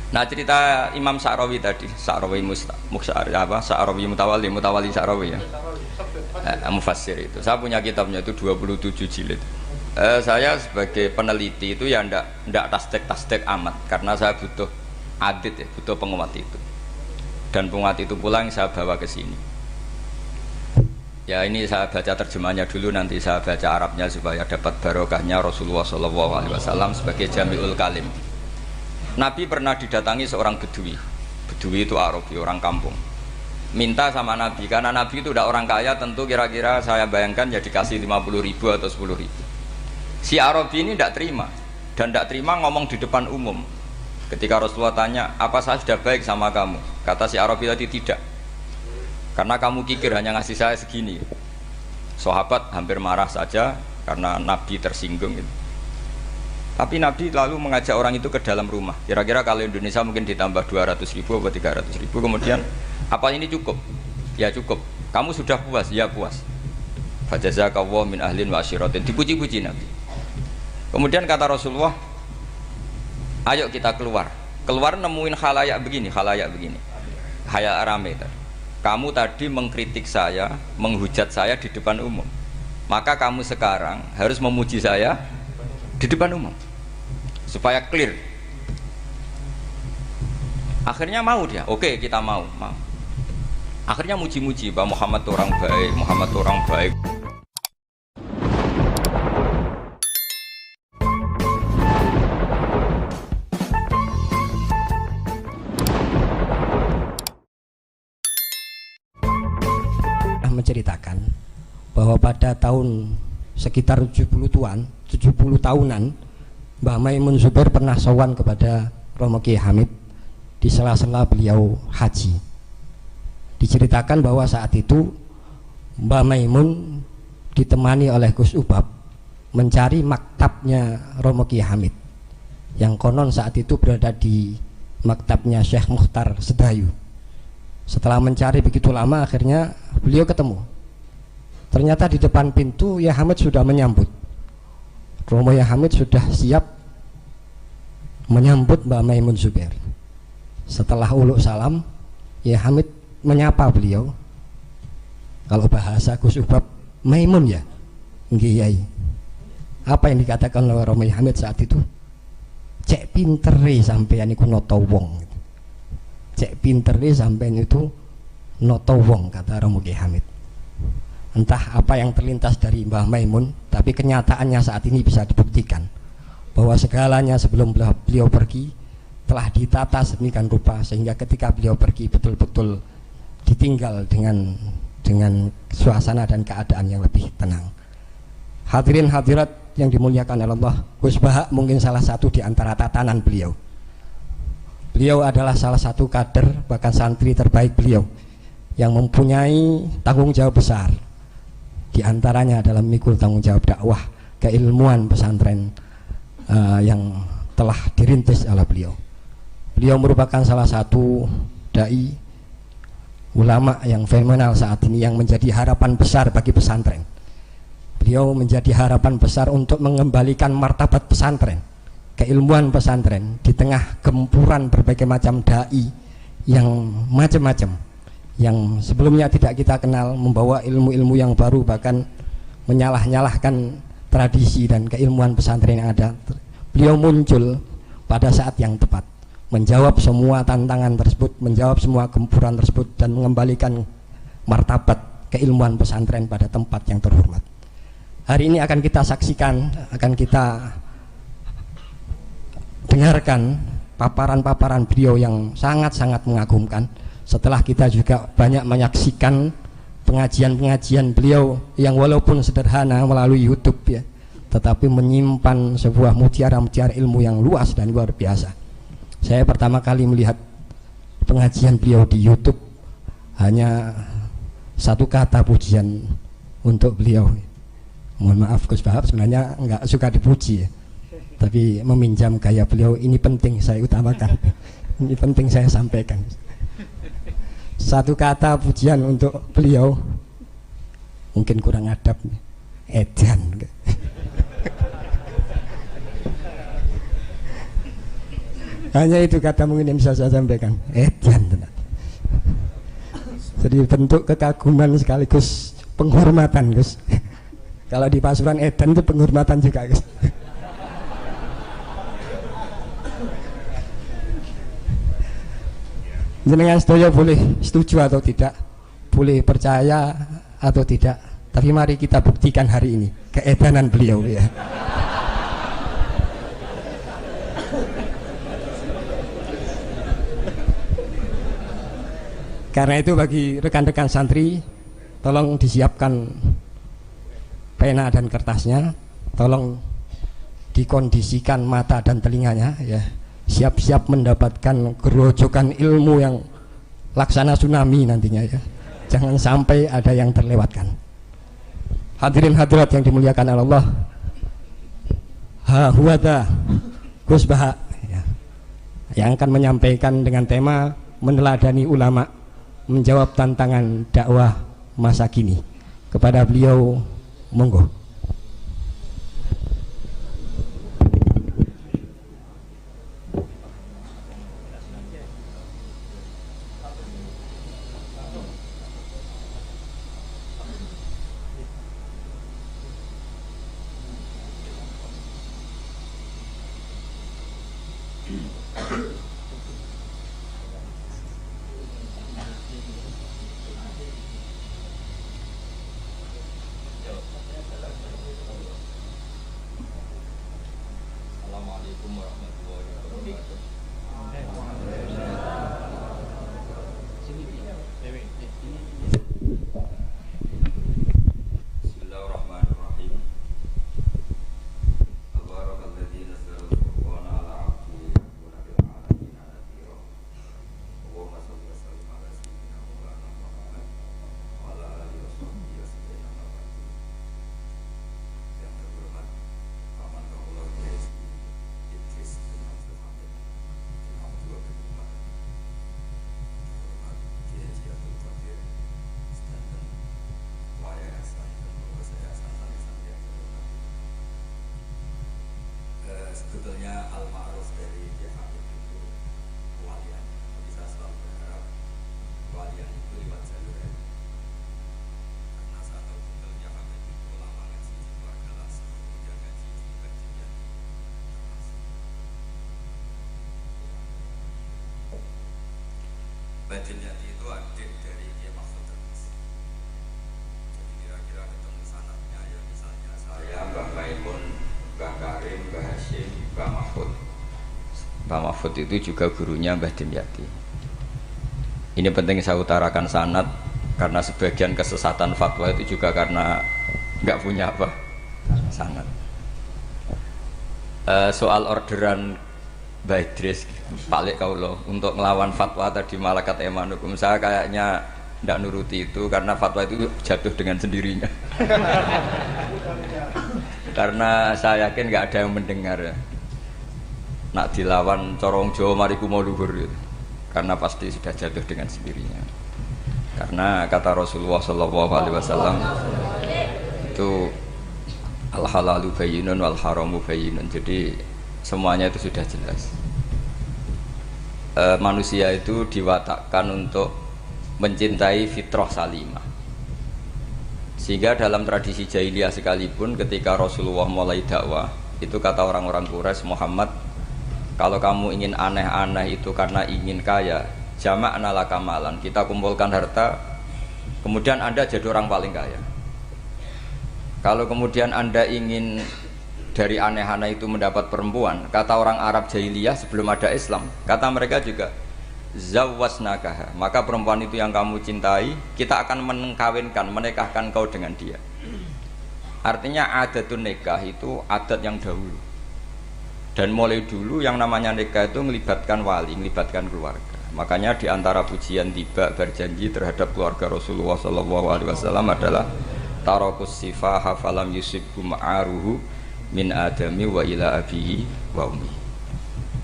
Nah cerita Imam Sa'rawi tadi, Sa'rawi Sa'rawi Mutawali Sa'rawi ya, Mufassir itu. Saya punya kitabnya itu 27 jilid. Saya sebagai peneliti itu ya ndak tasdek amat, karena saya butuh adit ya, butuh penguat itu. Dan penguat itu pula yang saya bawa ke sini. Ya ini saya baca terjemahnya dulu, nanti saya baca Arabnya supaya dapat barokahnya Rasulullah SAW sebagai Jami'ul Kalim. Nabi pernah didatangi seorang bedui. Bedui itu Arabi, orang kampung. Minta sama Nabi, karena Nabi itu udah orang kaya, tentu kira-kira saya bayangkan ya dikasih 50.000 atau 10.000. Si Arabi ini tidak terima, dan tidak terima ngomong di depan umum. Ketika Rasulullah tanya, apa saya sudah baik sama kamu? Kata si Arabi tadi, tidak, karena kamu kikir hanya ngasih saya segini. Sahabat hampir marah saja karena Nabi tersinggung gitu. Tapi Nabi lalu mengajak orang itu ke dalam rumah. Kira-kira kalau Indonesia mungkin ditambah 200.000 atau 300.000. Kemudian, apa ini cukup? Ya cukup. Kamu sudah puas? Ya puas. Fajazakallahu min ahlin wa asyiratin. Dipuji-puji Nabi. Kemudian kata Rasulullah, ayo kita keluar. Keluar nemuin khalayak begini. Khalayak rame. Kamu tadi mengkritik saya, menghujat saya di depan umum. Maka kamu sekarang harus memuji saya di depan umum, supaya clear. Akhirnya mau dia, oke kita mau. Akhirnya muji-muji bahwa Muhammad orang baik. Menceritakan bahwa pada tahun sekitar 70 tahunan Mbah Maimun Zubair pernah sowan kepada Romo Kiai Hamid di sela-sela beliau haji. Diceritakan bahwa saat itu Mbah Maimun ditemani oleh Gus Ubab mencari maktabnya Romo Kiai Hamid, yang konon saat itu berada di maktabnya Syekh Mukhtar Sedayu. Setelah mencari begitu lama, akhirnya beliau ketemu. Ternyata di depan pintu Yai Hamid sudah menyambut. Romo Yai Hamid sudah siap menyambut Mbah Maimun Zubair. Setelah uluk salam, Yai Hamid menyapa beliau. Kalau bahasa Gus Ubab, Maimun ya? Nggih Yai. Apa yang dikatakan oleh Romo Yai Hamid saat itu? Cek pintere sampeyan iku nata wong. Cek pintere sampeyan itu nata wong, kata Romo Kiai Hamid. Entah apa yang terlintas dari Mbah Maimun, tapi kenyataannya saat ini bisa dibuktikan bahwa segalanya sebelum beliau pergi telah ditata sedemikian rupa, sehingga ketika beliau pergi betul-betul ditinggal dengan suasana dan keadaan yang lebih tenang. Hadirin hadirat yang dimuliakan oleh Allah, Gus Bahak mungkin salah satu di antara tatanan beliau. Beliau adalah salah satu kader, bahkan santri terbaik beliau, yang mempunyai tanggung jawab besar. Di antaranya adalah memikul tanggung jawab dakwah keilmuan pesantren yang telah dirintis oleh beliau. Beliau merupakan salah satu dai ulama yang fenomenal saat ini, yang menjadi harapan besar bagi pesantren. Beliau menjadi harapan besar untuk mengembalikan martabat pesantren, keilmuan pesantren di tengah gempuran berbagai macam dai yang macam-macam, yang sebelumnya tidak kita kenal, membawa ilmu-ilmu yang baru, bahkan menyalah-nyalahkan tradisi dan keilmuan pesantren yang ada. Beliau muncul pada saat yang tepat, menjawab semua tantangan tersebut, menjawab semua gempuran tersebut, dan mengembalikan martabat keilmuan pesantren pada tempat yang terhormat. Hari ini akan kita saksikan, akan kita dengarkan paparan-paparan beliau yang sangat-sangat mengagumkan. Setelah kita juga banyak menyaksikan pengajian-pengajian beliau yang walaupun sederhana melalui YouTube ya, tetapi menyimpan sebuah mutiara-mutiara ilmu yang luas dan luar biasa. Saya pertama kali melihat pengajian beliau di YouTube, hanya satu kata pujian untuk beliau. Mohon maaf Gus Bahab, sebenarnya nggak suka dipuji ya, tapi meminjam gaya beliau ini penting saya utamakan, ini penting saya sampaikan. Satu kata pujian untuk beliau, mungkin kurang adab, edan. Hanya itu kata mungkin yang bisa saya sampaikan. Edan tenan. Jadi bentuk kekaguman sekaligus penghormatan, Gus. Kalau di Pasuruan edan itu penghormatan juga, Gus. Jenengan sedaya boleh setuju atau tidak, boleh percaya atau tidak, tapi mari kita buktikan hari ini keedanan beliau ya. Karena itu bagi rekan-rekan santri, tolong disiapkan pena dan kertasnya, tolong dikondisikan mata dan telinganya ya. Siap-siap mendapatkan gerojokan ilmu yang laksana tsunami nantinya ya. Jangan sampai ada yang terlewatkan. Hadirin hadirat yang dimuliakan Allah. Ha huwada Gus Baha ya, yang akan menyampaikan dengan tema meneladani ulama, menjawab tantangan dakwah masa kini. Kepada beliau monggo. Assalamualaikum warahmatullahi wabarakatuh. Bismillahirrahmanirrahim. Tabarakalladzi nazzala al-Qur'ana 'ala 'abdihi liyakuna lil 'alamina nadhira. Allahumma shalli wa sallim 'ala sayyidina Maulana Muhammad wa 'ala alihi wa sahbihi wa sallam. Yang terhormat Paman Kaula Kiai Idris bin Abdul Hamid bin Abdul Umar, terhormat Kiai Abdul Qadir Stanton Waya Hasan dan Bapak saya santri-santri yang saya hormati. Sebetulnya al-ma'ruf dari Kiai Hamid itu kewalian, tapi saya selalu berharap kewalian itu lewat jalur ilmu. Karena saya tahu betul Kiai Hamid itu lama ngaji di keluarga Lasem, kemudian ngaji di kajian Badil Yati itu adik dari Kiai Mahfud Termis. Jadi kira-kira ketemu sanadnya ya misalnya saya, Mbah Maimun, Mbah Karim, Mbah Hashim, Mbah Mahfud. Mbah Mahfud itu juga gurunya Mbah Dimyati. Ini penting saya utarakan sanad karena sebagian kesesatan fatwa itu juga karena nggak punya apa sanad. Soal orderan Mbah Idris Pak Lek Kaulo untuk ngelawan fatwa tadi Malakat Eman Hukum, saya kayaknya tidak nuruti itu karena fatwa itu jatuh dengan sendirinya. Karena saya yakin nggak ada yang mendengar ya. Nak dilawan corong Jawa mariku mau luhur gitu. Karena pasti sudah jatuh dengan sendirinya. Karena kata Rasulullah SAW itu al halalu bayyinun wal haramu bayyinun. Jadi semuanya itu sudah jelas. Manusia itu diwatakkan untuk mencintai fitrah salimah. Sehingga dalam tradisi jahiliyah sekalipun ketika Rasulullah mulai dakwah, itu kata orang-orang Quraisy, Muhammad, kalau kamu ingin aneh-aneh itu karena ingin kaya, jama'na laka malan, kita kumpulkan harta, kemudian Anda jadi orang paling kaya. Kalau kemudian Anda ingin dari aneh-aneh itu mendapat perempuan, kata orang Arab jahiliyah sebelum ada Islam, kata mereka juga zawwasnakaha, maka perempuan itu yang kamu cintai, kita akan mengkawinkan, menikahkan kau dengan dia. Artinya adatun nikah itu adat yang dahulu, dan mulai dulu yang namanya nikah itu melibatkan wali, melibatkan keluarga. Makanya diantara pujian tiba berjanji terhadap keluarga Rasulullah SAW adalah tarakus sifaha falam yusibbu ma'aruhu min adami wa ila abihi wa ummi.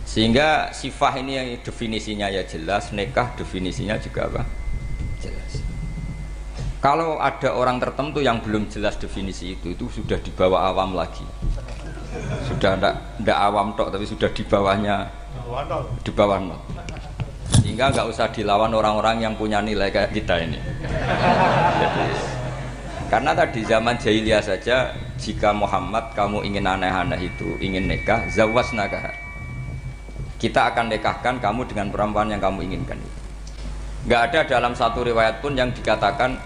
Sehingga sifah ini yang definisinya ya jelas, nikah definisinya juga apa? Jelas. Kalau ada orang tertentu yang belum jelas definisi itu sudah di bawah awam lagi. Sudah ndak awam tok tapi sudah di bawahnya Di bawah nol. Sehingga nggak usah dilawan orang-orang yang punya nilai kayak kita ini. Jadi, karena tadi zaman jahiliyah saja, jika Muhammad kamu ingin aneh-aneh itu, ingin nikah, zawasnaka, kita akan nikahkan kamu dengan perempuan yang kamu inginkan. Nggak ada dalam satu riwayat pun yang dikatakan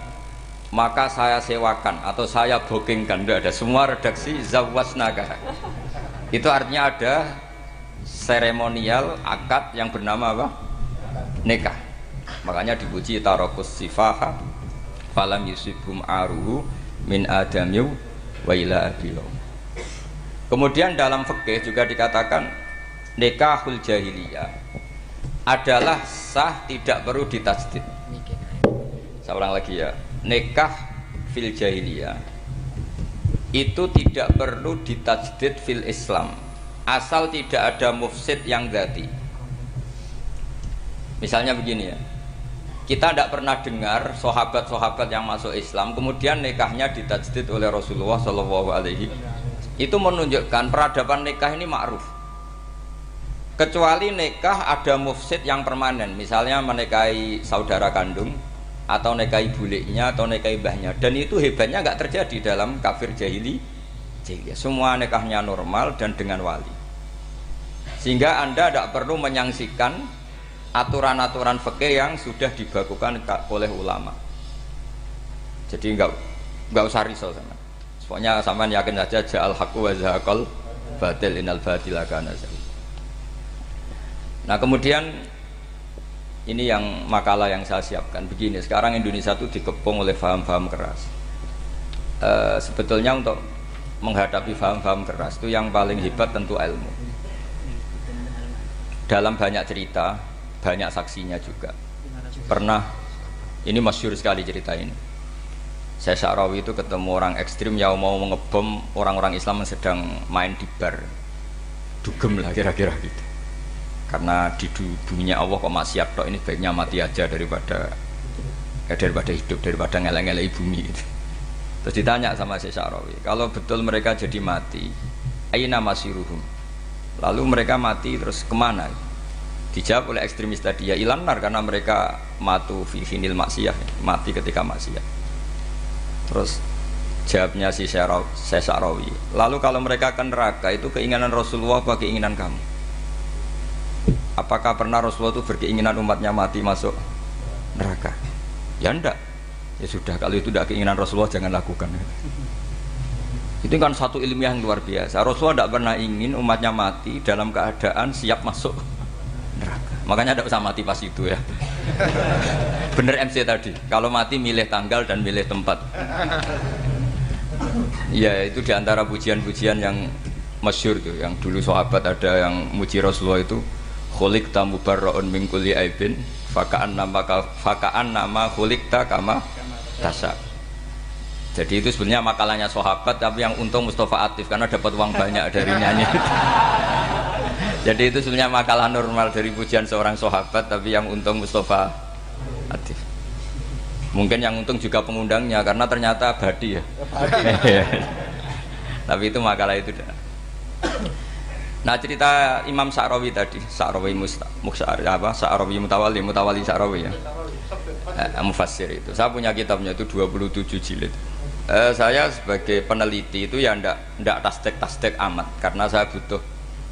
maka saya sewakan atau saya bookingkan, nggak ada. Semua redaksi zawasnaka. Itu artinya ada seremonial akad yang bernama apa? Nikah. Makanya dipuji tarokus sifaha falam yusibhum aruhu min adamiu wa ila abiyo. Kemudian dalam fikih juga dikatakan nikahul jahiliyah adalah sah, tidak perlu ditajdid. Saya ulang lagi ya, nikah fil jahiliyah itu tidak perlu ditajdid fil Islam asal tidak ada mufsid yang dzati. Misalnya begini ya, kita tidak pernah dengar sahabat-sahabat yang masuk Islam kemudian nikahnya ditajdid oleh Rasulullah SAW. Itu menunjukkan peradaban nikah ini ma'ruf. Kecuali nikah ada mufsid yang permanen, misalnya menikahi saudara kandung atau nikahi buliknya atau nikahi mbahnya, dan itu hebatnya nggak terjadi dalam kafir jahiliyah. Semua nikahnya normal dan dengan wali, sehingga Anda tidak perlu menyangsikan aturan-aturan fikih yang sudah dibakukan oleh ulama. Jadi nggak usah risau sama. Pokoknya sampean yakin saja ja'al haqqu wa zahaqal batil innal batila kana zahuqa. Nah kemudian ini yang makalah yang saya siapkan begini. Sekarang Indonesia itu dikepung oleh paham-paham keras. Sebetulnya untuk menghadapi paham-paham keras itu yang paling hebat tentu ilmu. Dalam banyak cerita, banyak saksinya juga. Pernah, ini masyhur sekali cerita ini. Saya Sya'rawi itu ketemu orang ekstrim yang mau mengebom orang-orang Islam yang sedang main di bar. Dugem lah kira-kira gitu. Karena di dunia Allah kok maksiat tok, ini baiknya mati aja daripada hidup, daripada ngeleng-ngeleng bumi gitu. Terus ditanya sama Syekh Sya'rawi, kalau betul mereka jadi mati, aina masiruhum? Lalu mereka mati terus kemana? Dijawab oleh ekstremis tadi, ya ilanar, karena mereka matu fi finil maksiyah, mati ketika maksiat. Terus jawabnya si Syekh Sya'rawi, lalu kalau mereka ke neraka itu keinginan Rasulullah apa keinginan kamu? Apakah pernah Rasulullah itu berkeinginan umatnya mati masuk neraka? Ya enggak. Ya sudah, kalau itu tidak keinginan Rasulullah jangan lakukan. Itu kan satu ilmiah yang luar biasa. Rasulullah tidak pernah ingin umatnya mati dalam keadaan siap masuk neraka. Makanya tidak usah mati pas itu ya. Bener MC tadi, kalau mati milih tanggal dan milih tempat. Ya itu diantara pujian-pujian yang masyhur tuh, yang dulu sahabat ada yang muji Rasulullah itu, khuliqta mubarra'un min kulli aibin faka'an nama khuliqta kama tasya. Jadi itu sebenarnya makalahnya sahabat, tapi yang untung Mustafa Atif karena dapat uang banyak dari nyanyi. Jadi itu sebenarnya makalah normal dari pujian seorang sahabat, tapi yang untung Mustafa Atif. Mungkin yang untung juga pengundangnya karena ternyata abadi ya. Tapi itu makalah itu dah. Nah cerita Imam Sya'rawi tadi, Sya'rawi Sya'rawi Mutawali Sya'rawi ya, mufassir itu. Saya punya kitabnya itu 27 jilid. Saya sebagai peneliti itu ya ndak tasdek amat, karena saya butuh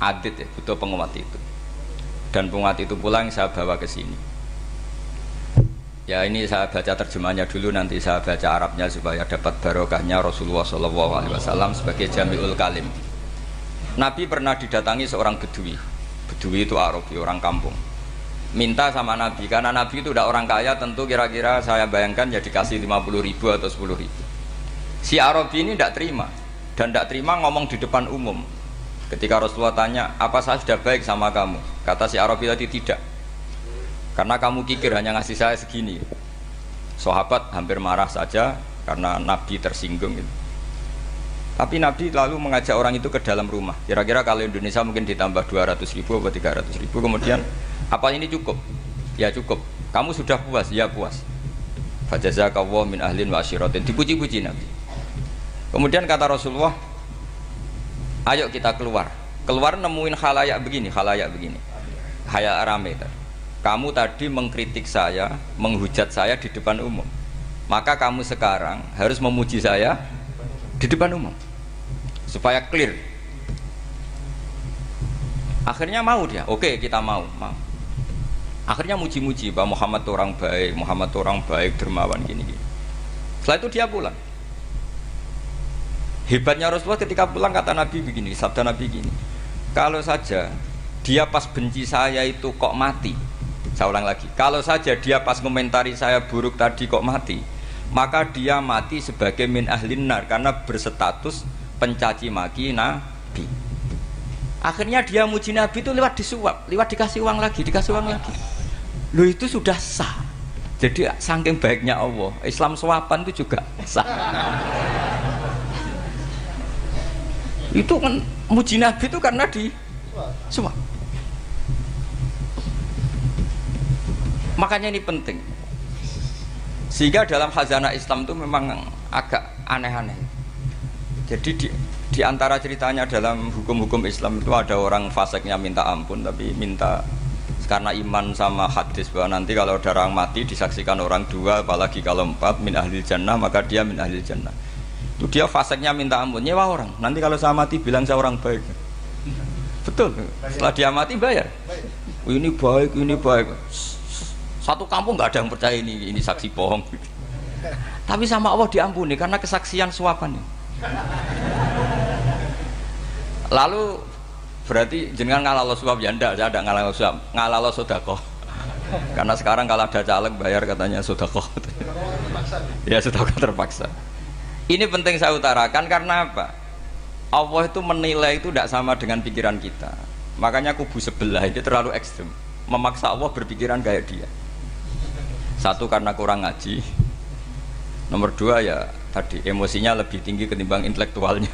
adit ya, butuh penguat itu. Dan penguat itu pula yang saya bawa ke sini. Ya ini saya baca terjemahnya dulu, nanti saya baca Arabnya supaya dapat barokahnya Rasulullah SAW sebagai Jami'ul Kalim. Nabi pernah didatangi seorang bedui. Bedui itu Arabi, orang kampung. Minta sama Nabi, karena Nabi itu udah orang kaya, tentu kira-kira saya bayangkan ya dikasih 50.000 atau 10.000. Si Arabi ini tidak terima, dan tidak terima ngomong di depan umum. Ketika Rasulullah tanya, apa saya sudah baik sama kamu? Kata si Arabi tadi, tidak. Karena kamu kikir hanya ngasih saya segini. Sahabat hampir marah saja karena Nabi tersinggung gitu. Tapi Nabi lalu mengajak orang itu ke dalam rumah. Kira-kira kalau Indonesia mungkin ditambah 200.000 atau 300.000. Kemudian, apa ini cukup? Ya cukup. Kamu sudah puas? Ya puas. Fajazakallahu min ahlin wa asyiratin. Dipuji-puji Nabi. Kemudian kata Rasulullah, ayo kita keluar. Keluar nemuin khalayak begini. Hayal rame. Kamu tadi mengkritik saya, menghujat saya di depan umum. Maka kamu sekarang harus memuji saya di depan umum supaya clear. Akhirnya mau dia, oke kita mau. Akhirnya muji-muji bahwa Muhammad itu orang baik, dermawan gini. Setelah itu dia pulang. Hebatnya Rasulullah ketika pulang kata Nabi begini, sabda Nabi gini, kalau saja dia pas benci saya itu kok mati, saya ulang lagi, kalau saja dia pas komentari saya buruk tadi kok mati, maka dia mati sebagai min ahlin nar karena berstatus pencaci maki Nabi. Akhirnya dia muji Nabi itu lewat disuap, lewat dikasih uang lagi. Loh itu sudah sah. Jadi saking baiknya Allah, Islam suapan itu juga sah. Itu kan muji Nabi itu karena disuap. Makanya ini penting. Sehingga dalam khazanah Islam itu memang agak aneh-aneh. Jadi di antara ceritanya dalam hukum-hukum Islam itu ada orang fasiknya minta ampun tapi minta karena iman sama hadis bahwa nanti kalau ada orang mati disaksikan orang dua apalagi kalau empat min ahlil jannah maka dia min ahlil jannah. Itu dia fasiknya minta ampun, nyewa orang. Nanti kalau saya mati bilang saya orang baik. Betul. Setelah dia mati bayar. Ini baik. Satu kampung nggak ada yang percaya ini saksi bohong. Tapi sama Allah diampuni karena kesaksian suapan. Lalu berarti jenengan ngalalo suap ya ndak, saya ada ngalalo suap, ngalalo sedekah. Karena sekarang kalau ada caleg bayar katanya sedekah. Ya sedekah terpaksa. Ini penting saya utarakan karena apa? Allah itu menilai itu tidak sama dengan pikiran kita. Makanya kubu sebelah ini terlalu ekstrem, memaksa Allah berpikiran kayak dia. Satu karena kurang ngaji. Nomor dua ya tadi emosinya lebih tinggi ketimbang intelektualnya.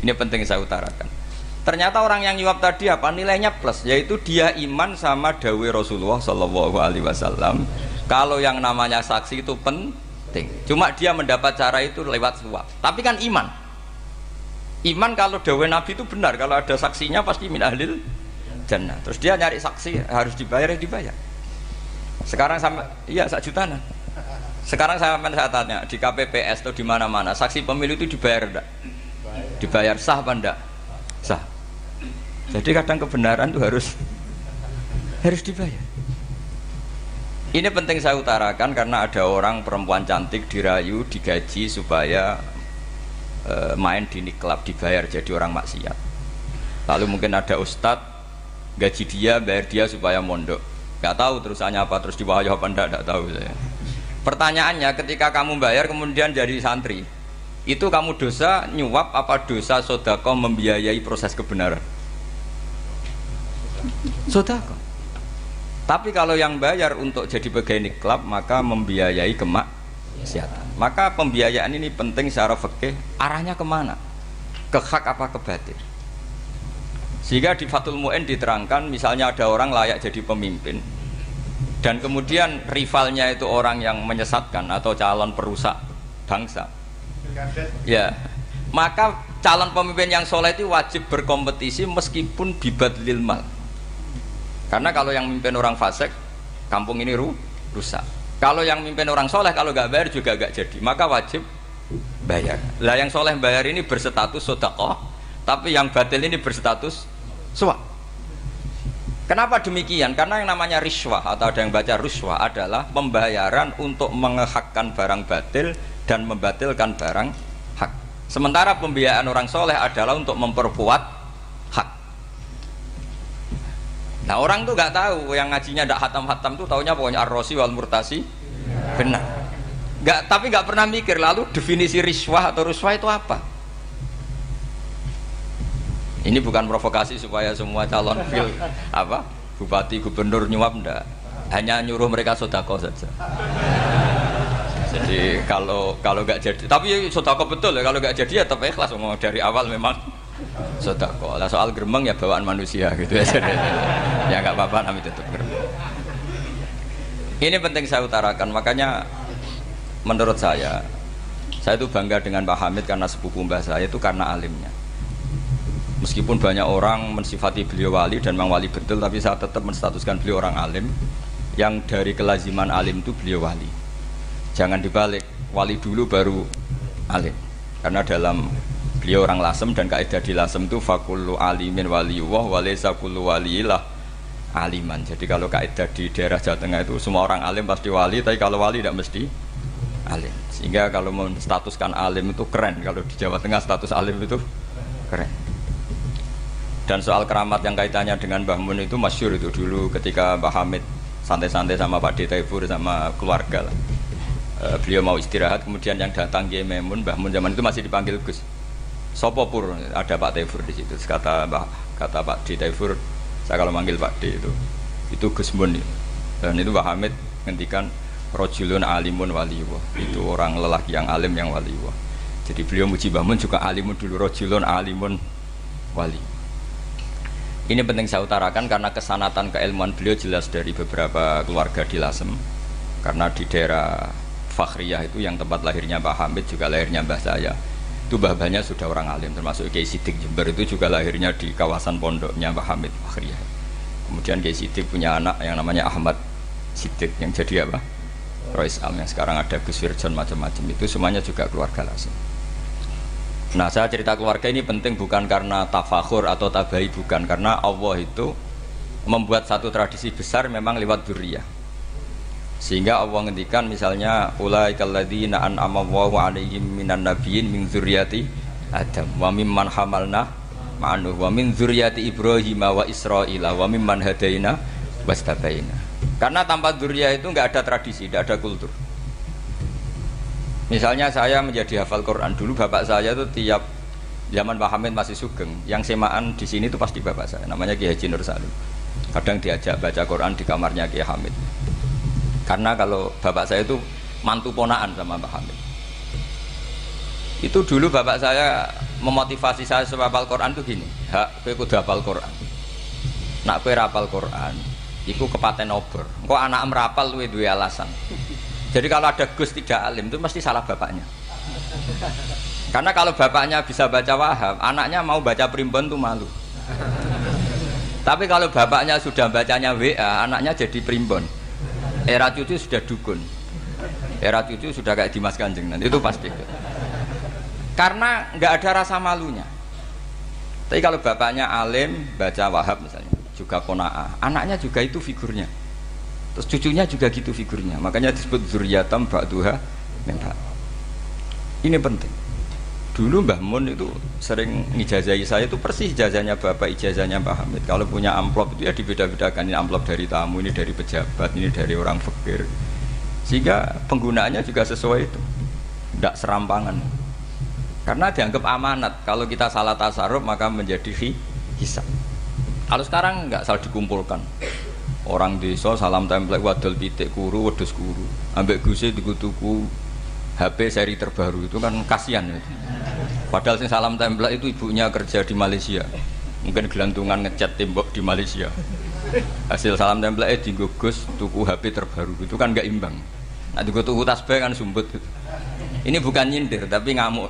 Ini penting saya utarakan. Ternyata orang yang nyuap tadi apa nilainya plus, yaitu dia iman sama dawai Rasulullah Shallallahu Alaihi Wasallam. Kalau yang namanya saksi itu penting. Cuma dia mendapat cara itu lewat suap. Tapi kan iman. Iman kalau dawai Nabi itu benar. Kalau ada saksinya pasti min ahlil jannah. Terus dia nyari saksi harus dibayar ya dibayar. Sekarang sama iya 1 juta. Sekarang saya tanya di KPPS atau di mana-mana saksi pemilu itu dibayar enggak? Dibayar sah apa enggak? Sah. Jadi kadang kebenaran itu harus dibayar. Ini penting saya utarakan karena ada orang perempuan cantik dirayu, digaji supaya main di niklab dibayar jadi orang maksiat. Lalu mungkin ada ustadz gaji dia, bayar dia supaya mondok. Gak tahu terusannya apa, terus diwahyuh apa enggak tahu saya. Pertanyaannya ketika kamu bayar kemudian jadi santri, itu kamu dosa nyuap apa dosa sodako membiayai proses kebenaran? Sodako. Tapi kalau yang bayar untuk jadi pegawai niklab maka membiayai kemaksiatan. Maka pembiayaan ini penting secara fikih. Arahnya kemana? Ke hak apa ke batil? Sehingga di Fathul Mu'in diterangkan misalnya ada orang layak jadi pemimpin dan kemudian rivalnya itu orang yang menyesatkan atau calon perusak bangsa. Ya, maka calon pemimpin yang soleh itu wajib berkompetisi meskipun bibadlil mal. Karena kalau yang memimpin orang fasik, kampung ini rusak. Kalau yang memimpin orang soleh, kalau nggak bayar juga nggak jadi. Maka wajib bayar. Lah yang soleh bayar ini berstatus sedekah, tapi yang batil ini berstatus suap. Kenapa demikian? Karena yang namanya riswah atau ada yang baca ruswah adalah pembayaran untuk mengehakkan barang batil dan membatilkan barang hak. Sementara pembiayaan orang soleh adalah untuk memperkuat hak. Nah orang tuh nggak tahu, yang ngajinya ndak hatam-hatam tuh taunya pokoknya ar-rosi wal murtasi benar. Tapi nggak pernah mikir lalu definisi riswah atau ruswah itu apa? Ini bukan provokasi supaya semua calon bupati gubernur nyuap ndak, hanya nyuruh mereka sodako saja. Jadi kalau nggak jadi, tapi sodako betul ya, kalau nggak jadi ya tetap ikhlas, dari awal memang sodako. Lah soal gremeng ya bawaan manusia gitu ya. Ya nggak apa-apa, namanya tetap gremeng. Ini penting saya utarakan, makanya menurut saya itu bangga dengan Pak Hamid karena sepupu mbah saya itu karena alimnya. Meskipun banyak orang mensifati beliau wali dan memang wali betul, tapi saya tetap menstatuskan beliau orang alim yang dari kelaziman alim itu beliau wali. Jangan dibalik, wali dulu baru alim. Karena dalam beliau orang lasem dan kaidah di lasem itu fakullu alimin waliyullah walaysa kullu waliillah aliman. Jadi kalau kaidah di daerah Jawa Tengah itu semua orang alim pasti wali, tapi kalau wali tidak mesti alim. Sehingga kalau menstatuskan alim itu keren. Kalau di Jawa Tengah status alim itu keren. Dan soal keramat yang kaitannya dengan Mbah Mun itu masyhur itu dulu ketika Mbah Hamid santai-santai sama Pak D. Taifur sama keluarga lah. Beliau mau istirahat, kemudian yang datang Kiai Maimun, Mbah Mun zaman itu masih dipanggil Gus. Sopo pur, ada Pak Taifur di situ. Kata Pak D. Taifur, saya kalau manggil Pak D itu Gus Mun. Dan itu Mbah Hamid ngendikan rojulun alimun waliyullah. Itu orang lelaki yang alim yang waliyullah. Jadi beliau muji Mbah Mun juga alimun dulu, rojulun alimun wali. Ini penting saya utarakan karena kesanatan keilmuan beliau jelas dari beberapa keluarga di Lasem. Karena di daerah Fakhriyah itu yang tempat lahirnya Mbah Hamid juga lahirnya mbah saya. Itu mbah-mbahnya sudah orang alim, termasuk Kiai Sidik Jember itu juga lahirnya di kawasan pondoknya Mbah Hamid Fakhriyah. Kemudian Kiai Sidik punya anak yang namanya Ahmad Sidik yang jadi apa? Rois Am yang sekarang ada Gus Wirjon macam-macam itu semuanya juga keluarga Lasem. Nah, saya cerita keluarga ini penting bukan karena tafakhur atau tabai, bukan, karena Allah itu membuat satu tradisi besar memang lewat dzurriyyah. Sehingga Allah ngendikan misalnya ulaikal ladzina an'ama Allahu 'alaihim minan nabiyyin min dzurriyyati Adam wa mimman hamalna ma'anuh wa min dzurriyyati Ibrahim wa Israila wa mimman hadaina wastabaina. Karena tanpa dzurriyyah itu enggak ada tradisi, enggak ada kultur. Misalnya saya menjadi hafal Quran dulu, bapak saya itu tiap zaman Pak Hamid masih sugeng, yang semaan di sini itu pasti bapak saya, namanya Kiai Haji Nur Salim. Kadang diajak baca Quran di kamarnya Kiai Hamid. Karena kalau bapak saya itu mantu ponaan sama Pak Hamid. Itu dulu bapak saya memotivasi saya supaya hafal Quran itu gini, hak kowe kudu hafal Quran. Nak kowe hafal Quran, iku kepaten obor. Engko anak merapal luwe duwe alasan. Jadi kalau ada Gus tidak alim itu mesti salah bapaknya. Karena kalau bapaknya bisa baca Wahab, anaknya mau baca primbon tuh malu. Tapi kalau bapaknya sudah bacanya WA, anaknya jadi primbon. Era cucu sudah dukun. Era cucu sudah kayak Dimas Kanjeng nanti itu pasti. Karena nggak ada rasa malunya. Tapi kalau bapaknya alim baca Wahab misalnya, juga qanaah, anaknya juga itu figurnya. Terus cucunya juga gitu figurnya, makanya disebut dzurriyyatam ba'duha min ba'd. Ini penting. Dulu Mbah Mun itu sering ngijazahi saya itu persis ijazahnya bapak, ijazahnya Mbah Hamid. Kalau punya amplop itu ya dibeda-bedakan, ini amplop dari tamu, ini dari pejabat, ini dari orang fakir. Sehingga penggunaannya juga sesuai itu, tidak serampangan. Karena dianggap amanat. Kalau kita salah tasarruf maka menjadi hisab. Kalau sekarang enggak, salah dikumpulkan. Orang desa salam template wadol pitik kuru wedhus kuru ambek guse tuku HP seri terbaru itu kan kasihan ya. Padahal sing salam template itu ibunya kerja di Malaysia, mungkin gelantungan ngecat tembok di Malaysia. Hasil salam template dienggo Gus tuku HP terbaru itu kan enggak imbang. Nah dienggo tuku tasbih kan sumbut gitu. Ini bukan nyindir tapi ngamuk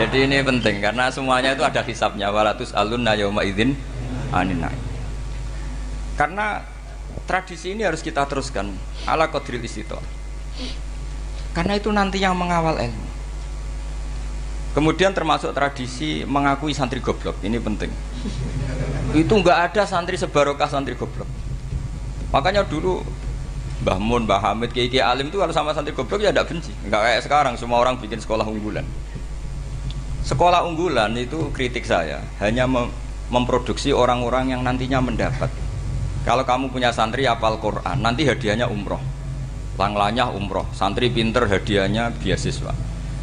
jadi ini penting karena semuanya itu ada hisabnya, walatus alunna yauma idzin anin naim. Karena tradisi ini harus kita teruskan ala qadril istithaq. Karena itu nanti yang mengawal ilmu. Kemudian termasuk tradisi mengakui santri goblok, ini penting. Itu enggak ada santri sebarokah santri goblok. Makanya dulu Mbah Mun, Mbah Hamid, Kiai alim itu kalau sama santri goblok ya tidak benci. Enggak kayak sekarang semua orang bikin sekolah unggulan. Sekolah unggulan itu kritik saya hanya memproduksi orang-orang yang nantinya mendapat. Kalau kamu punya santri hafal Quran, nanti hadiahnya umroh, langlanya umroh, santri pinter hadiahnya beasiswa.